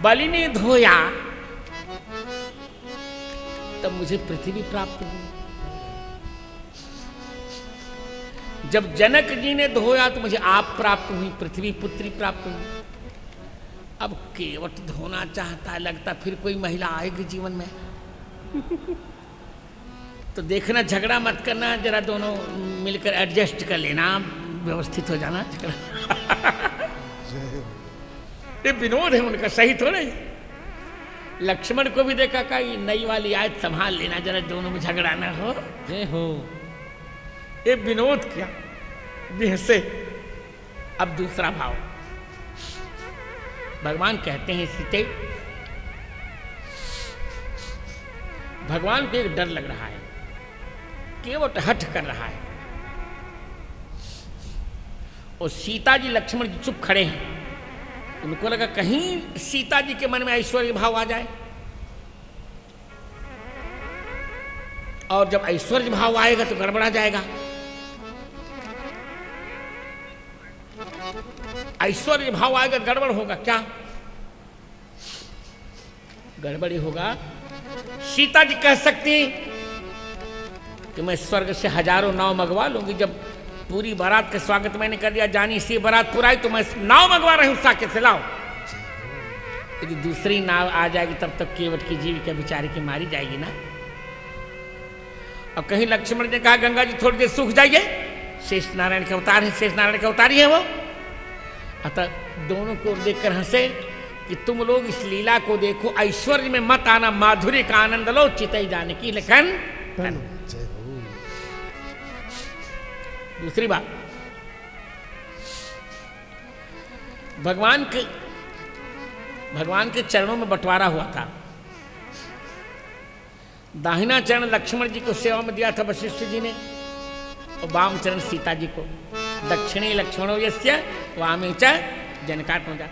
बलि ने धोया तब मुझे पृथ्वी प्राप्त हुई। जब जनक जी ने धोया तो मुझे आप प्राप्त हुई, पृथ्वी पुत्री प्राप्त हुई। अब केवट धोना चाहता है, लगता फिर कोई महिला आएगी जीवन में। तो देखना, झगड़ा मत करना, जरा दोनों मिलकर एडजस्ट कर लेना, व्यवस्थित हो जाना। झगड़ा ये विनोद है उनका, सही तो नहीं। लक्ष्मण को भी देखा का नई वाली आयत संभाल लेना, जरा दोनों में झगड़ा ना हो। जय हो। ये विनोद किया बिहसे। अब दूसरा भाव, भगवान कहते हैं सीते, भगवान को एक डर लग रहा है, केवट हठ कर रहा है, और सीता जी लक्ष्मण जी चुप खड़े हैं। उनको लगा कहीं सीता जी के मन में ऐश्वर्य भाव आ जाए, और जब ऐश्वर्य भाव आएगा तो गड़बड़ा जाएगा। ऐश्वर्य भाव आएगा, गड़बड़ होगा। क्या गड़बड़ी होगा? सीता जी कह सकती कि मैं स्वर्ग से हजारों नाव मंगवा लूंगी। जब पूरी बारात का स्वागत मैंने कर दिया, जानी सी बारात पुराई, तो मैं नाव मंगवा रही हूं साकेत से, लाओ। यदि दूसरी नाव आ जाएगी तब तक केवट की जीविका बेचारी की मारी जाएगी ना। और कहीं लक्ष्मण ने कहा, गंगा जी थोड़ी देर सूख जाइए, शेष नारायण के अवतार है, शेष नारायण के अवतार ही है वो। अतः दोनों को देखकर हंसे, कि तुम लोग इस लीला को देखो, ऐश्वर्य में मत आना, माधुर्य का आनंद लो, चितई जाने की लेखन। जय हो। दूसरी बात, भगवान के चरणों में बंटवारा हुआ था। दाहिना चरण लक्ष्मण जी को सेवा में दिया था वशिष्ठ जी ने, और वाम चरण सीता जी को। दक्षिणी लक्ष्मणो यस्य वामे च जनकात्मजा।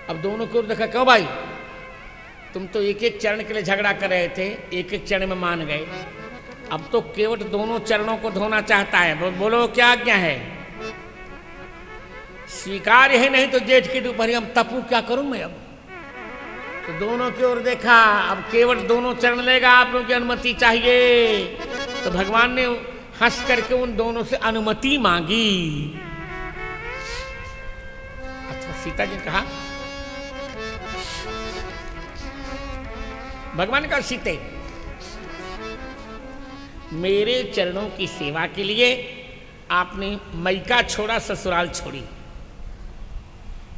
अब दोनों की ओर देखा, क्यों भाई तुम तो एक एक चरण के लिए झगड़ा कर रहे थे, एक एक चरण में मान गए, अब तो केवट दोनों चरणों को धोना चाहता है, बोलो क्या आज्ञा है? स्वीकार है, नहीं तो जेठ की दोपहरी हम तपू क्या करूं मैं अब? तो दोनों की ओर देखा, अब केवट दोनों चरण लेगा, आप लोगों की अनुमति चाहिए। तो भगवान ने हंस करके उन दोनों से अनुमति मांगी। अच्छा, सीता जी ने कहा, भगवान का सीते, मेरे चरणों की सेवा के लिए आपने मैका छोड़ा, ससुराल छोड़ी।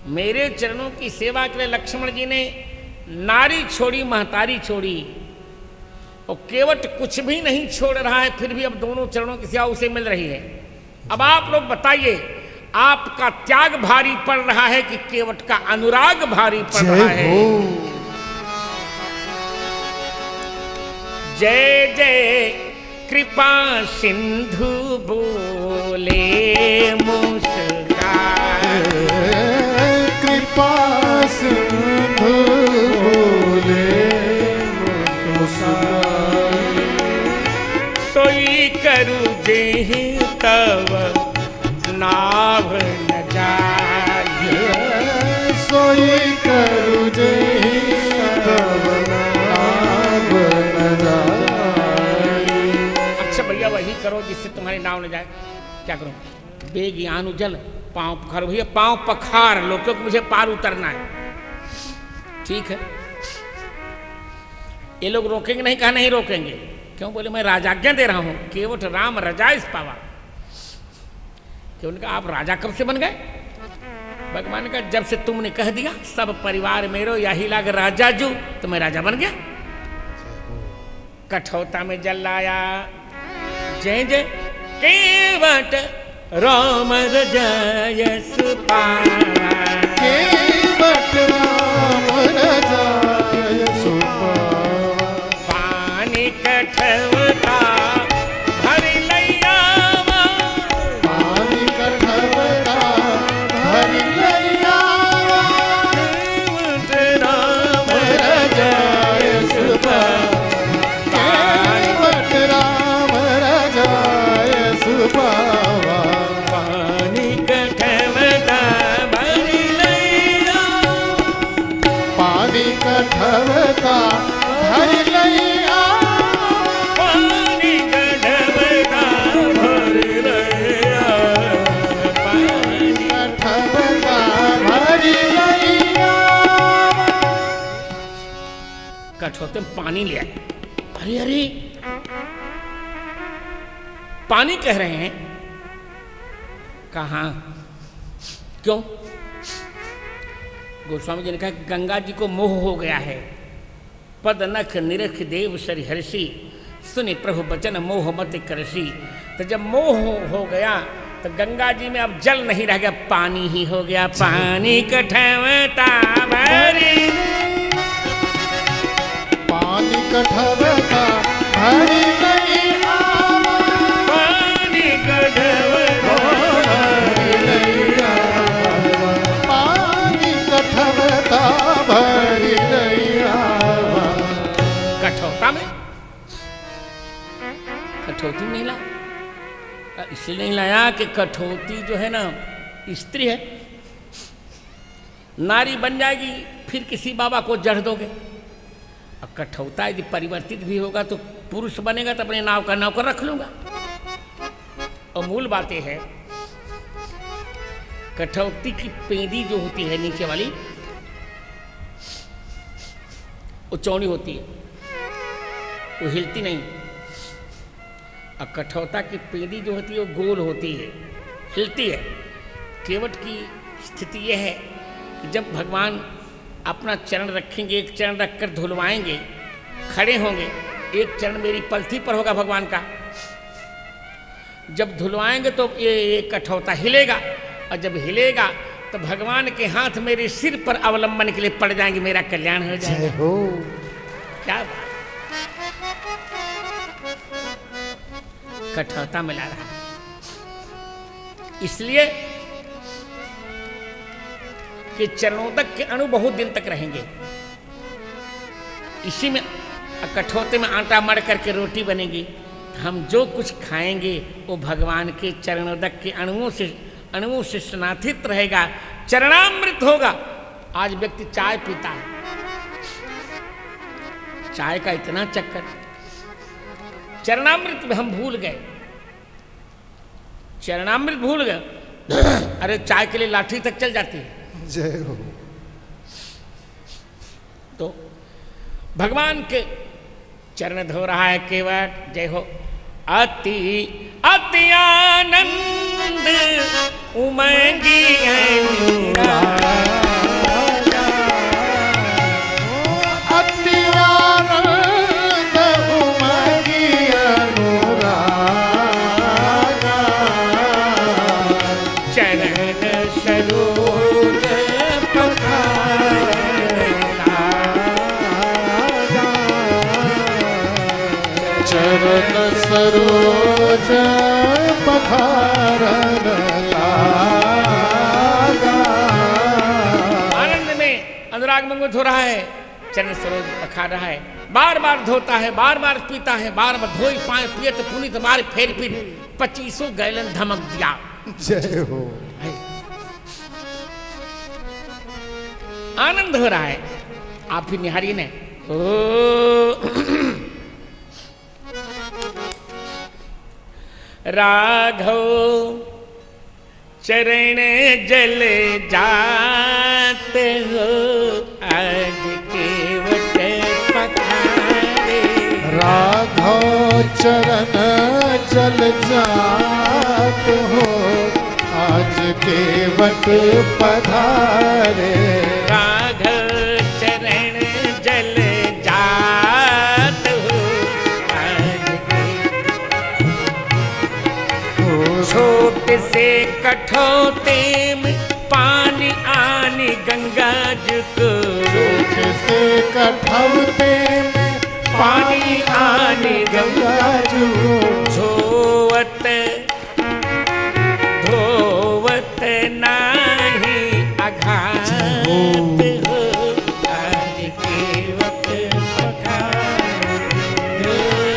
मेरे चरणों की सेवा के लिए लक्ष्मण जी ने नारी छोड़ी, महतारी छोड़ी, और केवट कुछ भी नहीं छोड़ रहा है, फिर भी अब दोनों चरणों की सेवा उसे मिल रही है। अब आप लोग बताइए, आपका त्याग भारी पड़ रहा है कि केवट का अनुराग भारी पड़ रहा है? जय जय कृपा सिंधु बोले मुस्कान, कृपा सिंधु बोले मुस्कान, सोई करू जेहि तव नाभ न जाए, सोई करू जेहि तव नाभ न जाए। अच्छा भैया, वही करो जिससे तुम्हारी नाव न जाए। क्या करूं? बेग आनु जल, पांव पखार, भैया पांव पखार लो, क्योंकि मुझे पार उतरना है। ठीक है, ये लोग रोकेंगे नहीं? कहा नहीं रोकेंगे। क्यों? बोले मैं राजाज्ञा दे रहा हूं। केवट राम रजाइस पावा। क्यों? उनका आप राजा कब से बन गए? भगवान का जब से तुमने कह दिया सब परिवार मेरो यही लाग राजा जू, तो मैं राजा बन गया। कठौता में जल लाया, जय जय केवट राम रजायस पावा, केवट राम रजायस पावा, पानी कठवता भरि लैयावा, पानी कठवता भरि लैयावा, केवट राम रजायस पावा, केवट राम रजायस पावा, पानी कठवता भरि लैयावा, पानी कठवता भरि लैयावा, पानी कठवता भरि लैयावा, पानी कठवता भरि लैयावा। कठौते में पानी ले आए। अरे अरे, पानी कह रहे हैं? कहाँ? क्यों? गोस्वामी जी ने कहा कि गंगा जी को मोह हो गया है। पद नख निरख देव सरि हर्षि, सुनि प्रभु बचन मोह मत करसी। तो जब मोह हो गया तो गंगा जी में अब जल नहीं रह गया, पानी ही हो गया। पानी कठवता भरि, पानी कठवता भरि लैयावा, पानी कठवता भरि लैयावा, पानी कठवता भरि लैयावा। कठौता में, कठौती नहीं लाया। इसलिए नहीं लाया कि कठौती जो है ना स्त्री है, नारी बन जाएगी फिर किसी बाबा को जड़ दोगे। और कठौता यदि परिवर्तित भी होगा तो पुरुष बनेगा तो अपने नाव का नौकर रख लूंगा। और मूल बात यह है, कठौती की पेंदी जो होती है नीचे वाली, वो चौड़ी होती है, वो हिलती नहीं। और कठौता की पेंदी जो होती है वो गोल होती है, हिलती है। केवट की स्थिति यह है कि जब भगवान अपना चरण रखेंगे, एक चरण रखकर धुलवाएंगे, खड़े होंगे, एक चरण मेरी पलथी पर होगा भगवान का, जब धुलवाएंगे तो ये कठौता हिलेगा, और जब हिलेगा तो भगवान के हाथ मेरे सिर पर अवलंबन के लिए पड़ जाएंगे, मेरा कल्याण हो जाएगा। जय हो। क्या कठौता मिला रहा है, इसलिए कि चरणोदक के अणु बहुत दिन तक रहेंगे। इसी में कठौते में आटा मड़ करके रोटी बनेगी, हम जो कुछ खाएंगे वो भगवान के चरणोदक के अणुओं से स्नातित रहेगा, चरणामृत होगा। आज व्यक्ति चाय पीता है, चाय का इतना चक्कर, चरणामृत में हम भूल गए, चरणामृत भूल गए। अरे चाय के लिए लाठी तक चल जाती है। जय हो। तो भगवान के चरण धो रहा है केवट। जय हो। अति अति आनंद उमंगी सरोज पखारन लागा। आनंद में अनुराग मंगत हो रहा है, चरण सरोज पखार रहा है, बार बार धोता है, बार बार पीता है, बार बार धोई पाए पियत पुनित बार फेर फिर 25 गैलन धमक दिया। जय हो। आनंद हो रहा है, आप भी निहारिए ने। ओ राघव चरण जल जात हो, आज केवट पखारे। राघव चरण जल जात हो, आज केवट पधारे। राघव चरण जल जात हो, छोट से कठौते में पानी आनी गंगा जी को, छोट से कठौते में पानी आनी गंगा जी को। धोवत धोवत नाही अघात हो, आज केवट पखारे।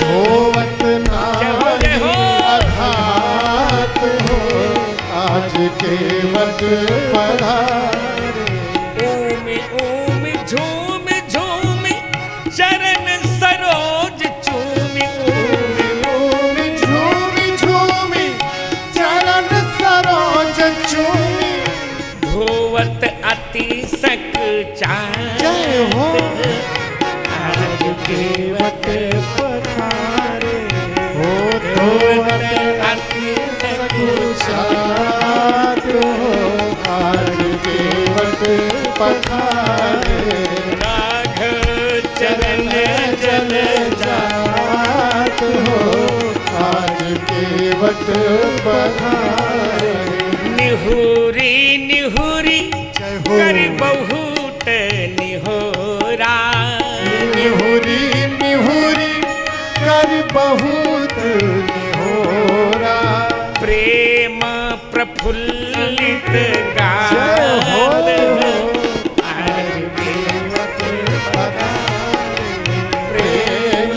धोवत नाही अघात हो, आज केवट पधारे। ओम ओम झूम झूम चरण सरोज चूमि। ओम झूमि झूमि चरण सरोज चूमि। धोवत अति सक जय हो। आज केवट पधारे। हो धोवत अति सक साथ हो, आज केवट पधारे। राघव चरण जल जात हो, आज केवट पधारे। निहुरी निहुरी जय हो। कर बहुत निहोरा। निहुरी निहुरी कर बहुत निहोरा। प्रेम प्रफुल्लित जय हो। गात, आज केवट पधारे। प्रेम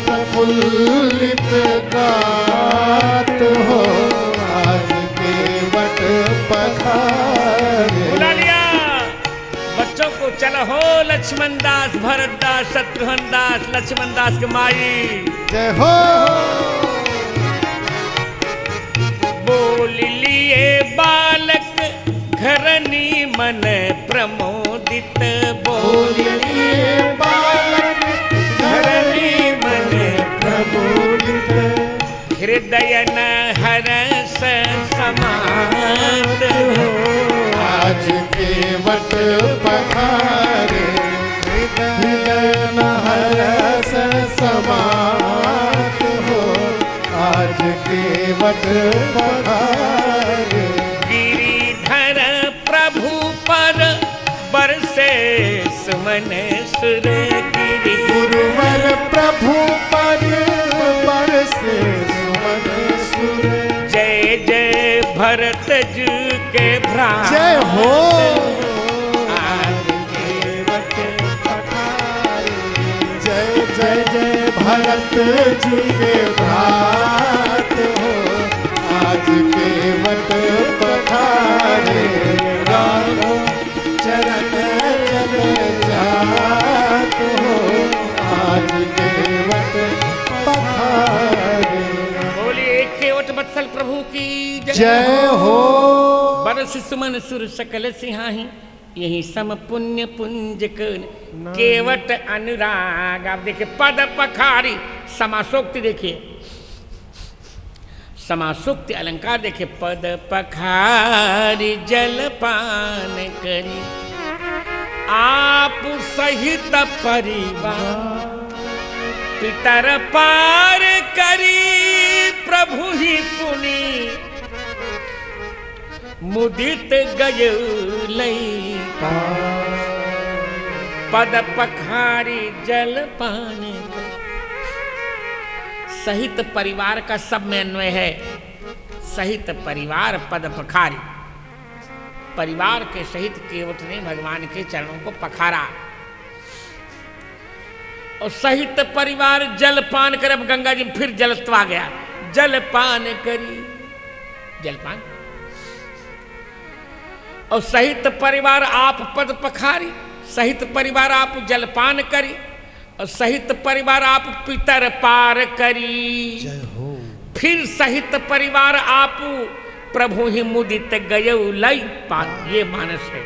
प्रफुल्लित गात हो, आज केवट पधारे। बुला लिया बच्चों को। चलो हो लक्ष्मण दास, भरत दास, शत्रुघ्न दास, लक्ष्मण दास के माई। जय हो। बोल लिए बालक घरनी मन प्रमोदित। बोल बोलिए बालक धरनी मन प्रबोधित। हृदय न हरस सा समात हो। आज केवट पधारे हृदय न हर्ष समात हो। आज केवट पधारे गिरिधर प्रभु पर बरसे सुमन सुर गिरि। गुरुवर प्रभु पर बरसे सुमन सुर। जय जय भरत जू के भ्रात जय हो। आज केवट पधारे जय जय जय भरत जी के भ्रात हो। आज केवट पधारे राम चरण चल जात हो। आज केवट पधारे। बोलिए केवट वत्सल प्रभु की जय हो। बरस सुमन सुर सकल सिंहाही यही सम पुण्य पुंज केवट अनुराग। आप देखिए पद पखारी समासोक्ति देखिए, समासोक्ति अलंकार देखिए। पद पखारी जलपान करी आप सहित परिवार पितर पार करी प्रभु ही पुनि मुदित गयलई पद पखारी जल पाने सहित परिवार का सब में अन्वय है। सहित परिवार पद पखारी, परिवार के सहित केवट ने भगवान के चरणों को पखारा और सहित परिवार जलपान कर। अब गंगा जी फिर जलत्व आ गया। जलपान करी, जलपान और सहित परिवार आप पद पखारी, सहित परिवार आप जलपान करी और सहित परिवार आप पितर पार करी। जय हो। फिर सहित परिवार आप प्रभु ही मुदित गयऊ लई पार। ये मानस है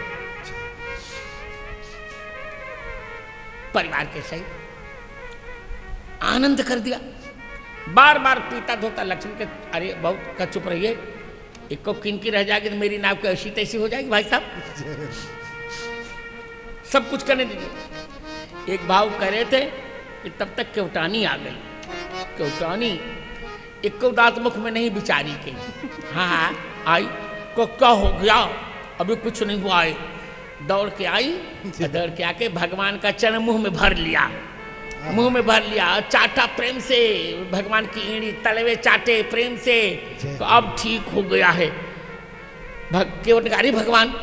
परिवार के सहित आनंद कर दिया। बार बार पीता धोता लक्ष्मण के अरे बहुत का चुप रहिए, एक को किनकी रह जाएगी तो मेरी नाव की ऐसी तैसी हो जाएगी भाई साहब। सब कुछ करने दीजिए। एक भाव कह रहे थे कि तब तक केवटानी आ गई। केवटानी एक को दांत मुख में नहीं बिचारी के। हाँ आई को क्या हो गया, अभी कुछ नहीं हुआ है। दौड़ के आई, दौड़ के आके भगवान का चरण मुंह में भर लिया, मुंह में भर लिया, चाटा प्रेम से भगवान की ईड़ी तलवे चाटे प्रेम से। तो अब ठीक हो गया है। केवटकारी भगवान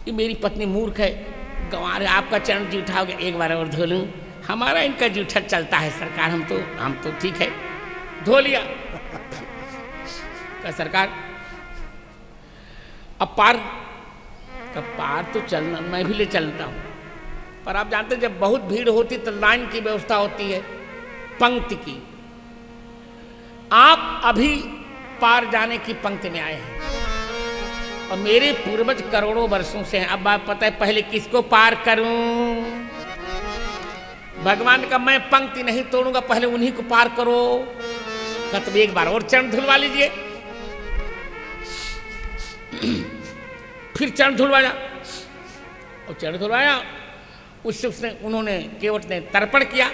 ये मेरी पत्नी मूर्ख है, गंवा रहे आपका चरण जूठा हो गया, एक बार और धो लूँ। हमारा इनका जूठा चलता है सरकार, हम तो ठीक है। धो लिया क्या सरकार अब पार तो चलना, मैं भी ले चलता हूँ, पर आप जानते हैं जब बहुत भीड़ होती तो लाइन की व्यवस्था होती है, पंक्ति की। आप अभी पार जाने की पंक्ति में आए हैं और मेरे पूर्वज करोड़ों वर्षों से हैं। अब आप पता है पहले किसको पार करूं? भगवान का मैं पंक्ति नहीं तोड़ूंगा, पहले उन्हीं को पार करो। तब एक बार और चरण धुलवा लीजिए। फिर चरण धुलवाया और चरण धुलवाया, उससे उन्होंने केवट ने तर्पण किया।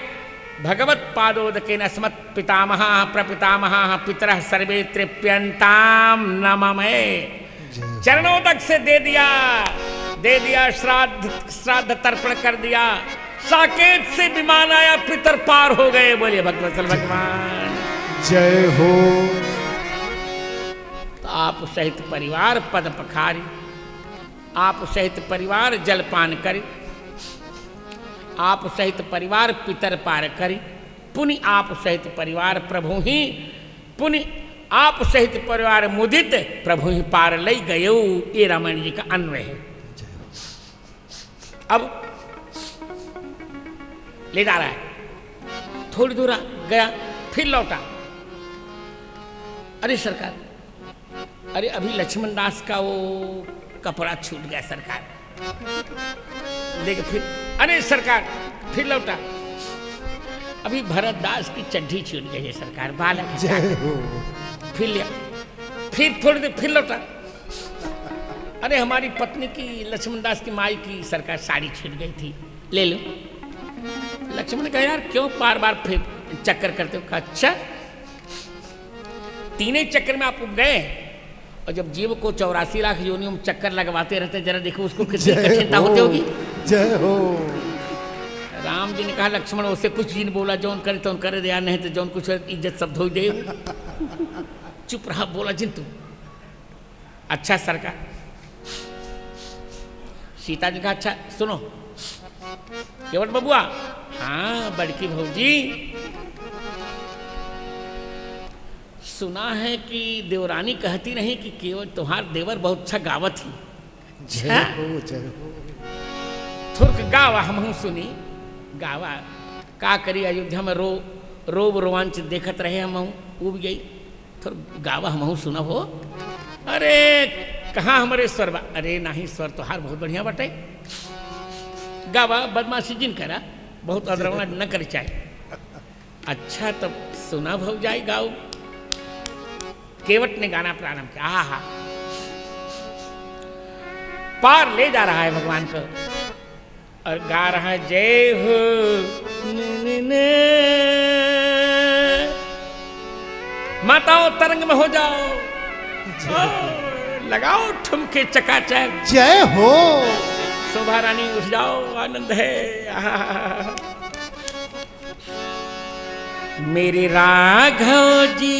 भगवत पादोदकेन अस्मत् पितामहा प्रपितामहा पितरः सर्वे तृप्यन्ताम नममे। चरणोदक से दे दिया श्राद्ध तर्पण कर दिया। साकेत से विमान आया, पितर पार हो गए। बोलिए भगवत्सल भगवान जय हो। तो आप सहित परिवार पद पखारी, आप सहित परिवार जलपान करी, आप सहित परिवार पितर पार करी, पुनि आप सहित परिवार प्रभु ही पुनि आप सहित परिवार मुदित प्रभु ही पार लई गयो। ये रामायण जी का अन्वय है। अब ले जा रहा है, थोड़ी दूर गया, फिर लौटा। अरे सरकार, अरे अभी लक्ष्मण दास का वो कपड़ा छूट गया सरकार। लेकिन फिर अरे सरकार फिर लौटा, अभी भरत दास की चड्ढी छूट गई है सरकार, बालक है। फिर लिया, फिर थोड़ी देर फिर लौटा, अरे हमारी पत्नी की लक्ष्मण दास की माई की सरकार साड़ी छिड़ गई थी, ले लो। लक्ष्मण ने कहा यार क्यों बार बार फिर चक्कर करते हो? कहा अच्छा, तीन ही चक्कर में आप उग गए, और जब जीव को 84 लाख योनियों में चक्कर लगवाते रहते, जरा देखो उसको कितनी कठिनता होती होगी। जय हो। राम जी ने कहा लक्ष्मण उससे कुछ जी ने बोला, जौन करे तो करे दे, नहीं तो जौन कुछ इज्जत सब धो दे। चुप रहा, बोला जिंतु। अच्छा सरकार। सीता जी कहा अच्छा सुनो, केवट बबुआ, हाँ बड़की भौजी, सुना है कि देवरानी कहती नहीं कि केवल तुम्हार देवर बहुत अच्छा गावत ही। जय हो जय हो। थुर्क गावा हम सुनी, गावा का करी, अयोध्या में रोब रोमांच देखत रहे, हम उब गई, थोड़ा गावा हम सुना हो। अरे कहाँ हमारे स्वर बा? अरे नहीं स्वर तो हार बहुत बढ़िया बटे, गावा बदमाशी जिन करा, बहुत अद्रवना न कर चाहे। अच्छा तब सुना भव जाए गाओ। केवट ने गाना प्रारंभ किया, आहा पार ले जा रहा है भगवान को, और गा रहा है जय हो माताओं तरंग में हो जाओ, लगाओ ठुमके चकाचक, जय हो। शोभा रानी उठ जाओ, आनंद है। मेरे राघव जी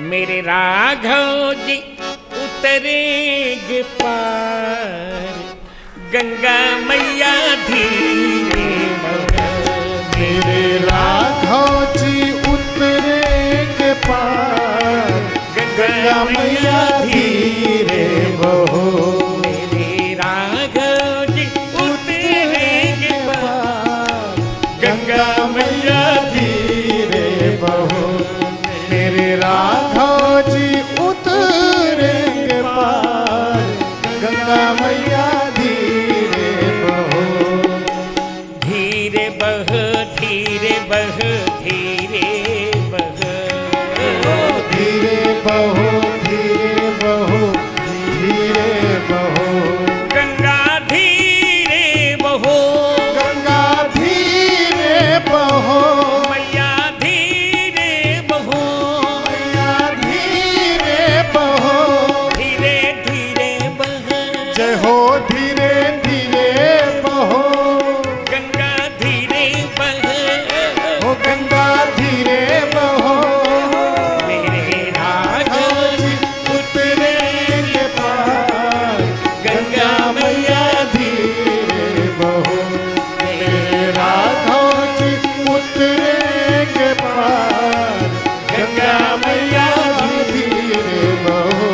मेरे राघव जी उतरेंगे पार, गंगा मैया धीरे बहो। मेरे राघव जी उतरेंगे पार, गंगा मैया धीरे बहो। मेरे राघव जी उतरेंगे पार, गंगा मैया धीरे बहो। मेरे राघव जी उतरेंगे पार, गंगा मैया धीरे बहो। धीरे बह धीरे बह धीरे बह, धीरे बहो धीरे बहो धीरे बहो। गंगा धीरे बहो, गंगा धीरे बहो, मैया धीरे बहो, मैया धीरे बहो। धीरे धीरे बह, जय हो धीरे धीरे बहो, गंगा धीरे बह। हो गंगा धीरे बहो। मेरे राघव जी उतरेंगे पार, गंगा मैया धीरे बहो। मेरे राघव जी उतरेंगे पार, गंगा मैया धीरे बहो।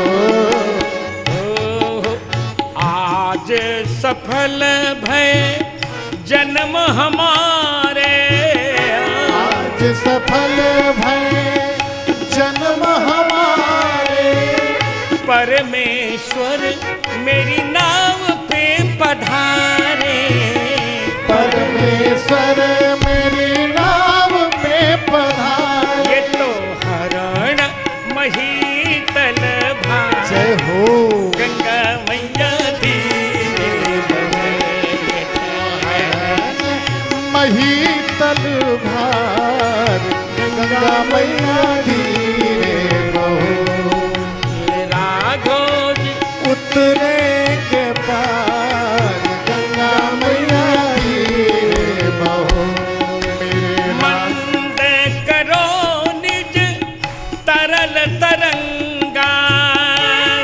आज सफल भय जन्म हमारे, आज सफल भय जन्म हमारे, परमेश्वर मेरी नाव पे पधारे। परमेश्वर मेरी नाव पे पधारे। ये तो हरण महीतल भार, जय हो। गंगा मैया धीरे बहे। ये तो हरण महीतल भार, गंगा मैया धीरे बहो। राघव जी उतरेंगे पार, गंगा मैया धीरे बहो। मेरे मंद करो निज तरल तरंगा,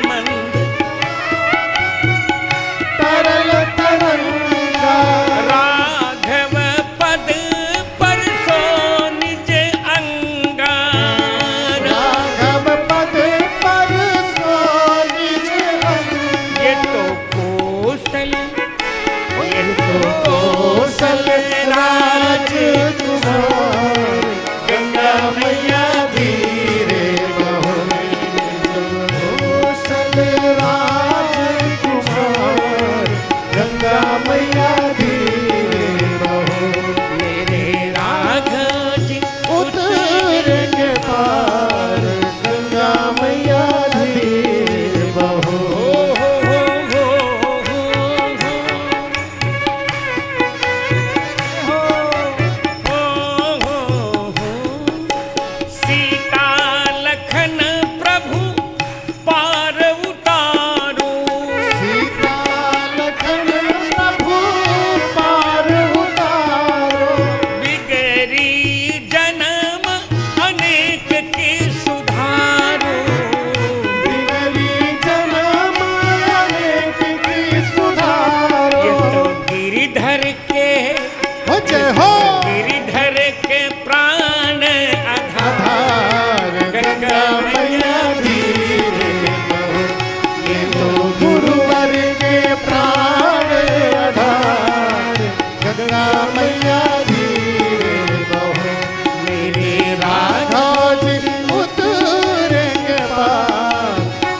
मंद तरल तरंगा, राघव पद पर सो निज अंगा। राघव पद पर सो निज अंगा। ये तो कौशल, ये तो कौशल राज कुमार, गंगा मैया धीरे बहो। कौशल राज कुमार, गंगा मैया धीरे बहो। मेरे राघव जी जय हो गिरिधर के प्राण आधार आधार गंगा मैया धीरे बहो, ये तो गुरुवर के प्राण आधार गंगा मैया धीरे बहो, मेरे राघव जी उतरेंगे पार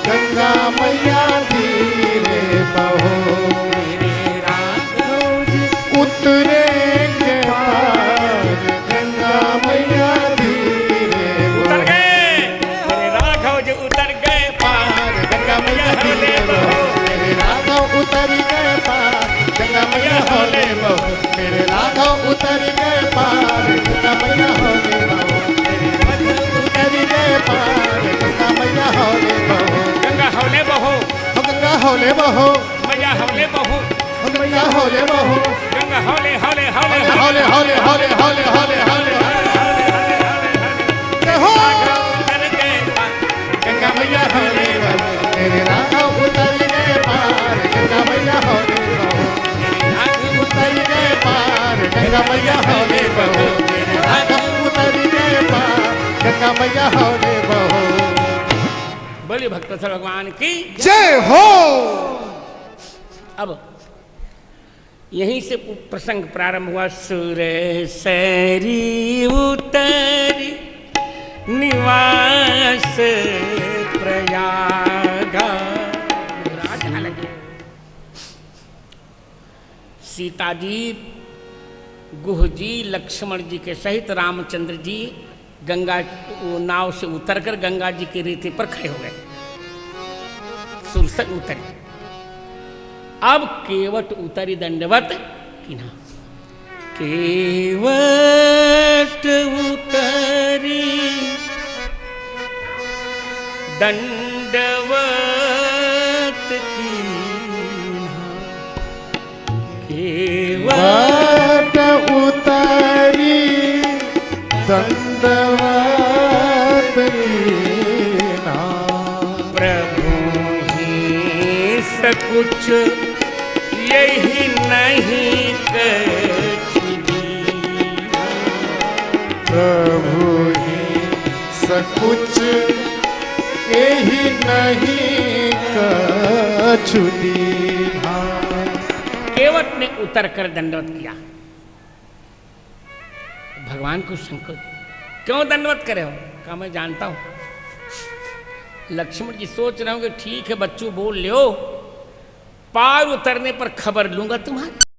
गंगा मैया धीरे बहो, मेरे राघव जी उतरेंगे पार गंगा मैया धीरे उतर बहो, गए, मेरे राघव जी उतर गए पार गंगा मैया होले बहो, मेरे राघव उतर गए पार गंगा मैया होले बहो, मेरे राघव उतर गए पार गंगा मैया होले बहो, मेरे राघव उतर गए पार गंगा मैया होले बहो, गंगा होले बहो, हो गंगा होले बहो, मैया होले बहो, हो मैया होले बहो, गंगा होले होले होले होले होले होले होले होले होले जय हो उतर गए पार गंगा मैया होले बहो, मेरे राघव उतर गए पार गंगा मैया होले बहो, उतर गए पार गंगा मैया होले बहो, मेरे राघव उतर गए पार गंगा मैया होले बहो, बोलिए भक्तेश्वर भगवान की। जय हो। अब यहीं से प्रसंग प्रारंभ हुआ। सुर सरी उतरी निवास प्रयागा। राजा लगे सीता जी, गुह जी, लक्ष्मण जी के सहित रामचंद्र जी गंगा नाव से उतरकर गंगा जी की रेती पर खड़े हो गए। सुरसर उतरी, अब केवट उतरी दंडवत किना। केवट उतरी दंडवत कीन्हा। केवट उतरी दंडवत कीन्हा। प्रभु ही सकुच यही नहीं कछु दीना। प्रभु ही सकुच यही नहीं कछु दीना। केवट ने उतर कर दंडवत किया। भगवान को संकोच, क्यों दंडवत करे हो? कहा मैं जानता हूं। लक्ष्मण जी सोच रहे हो कि ठीक है बच्चों बोल लो, पार उतरने पर खबर लूंगा तुम्हारी।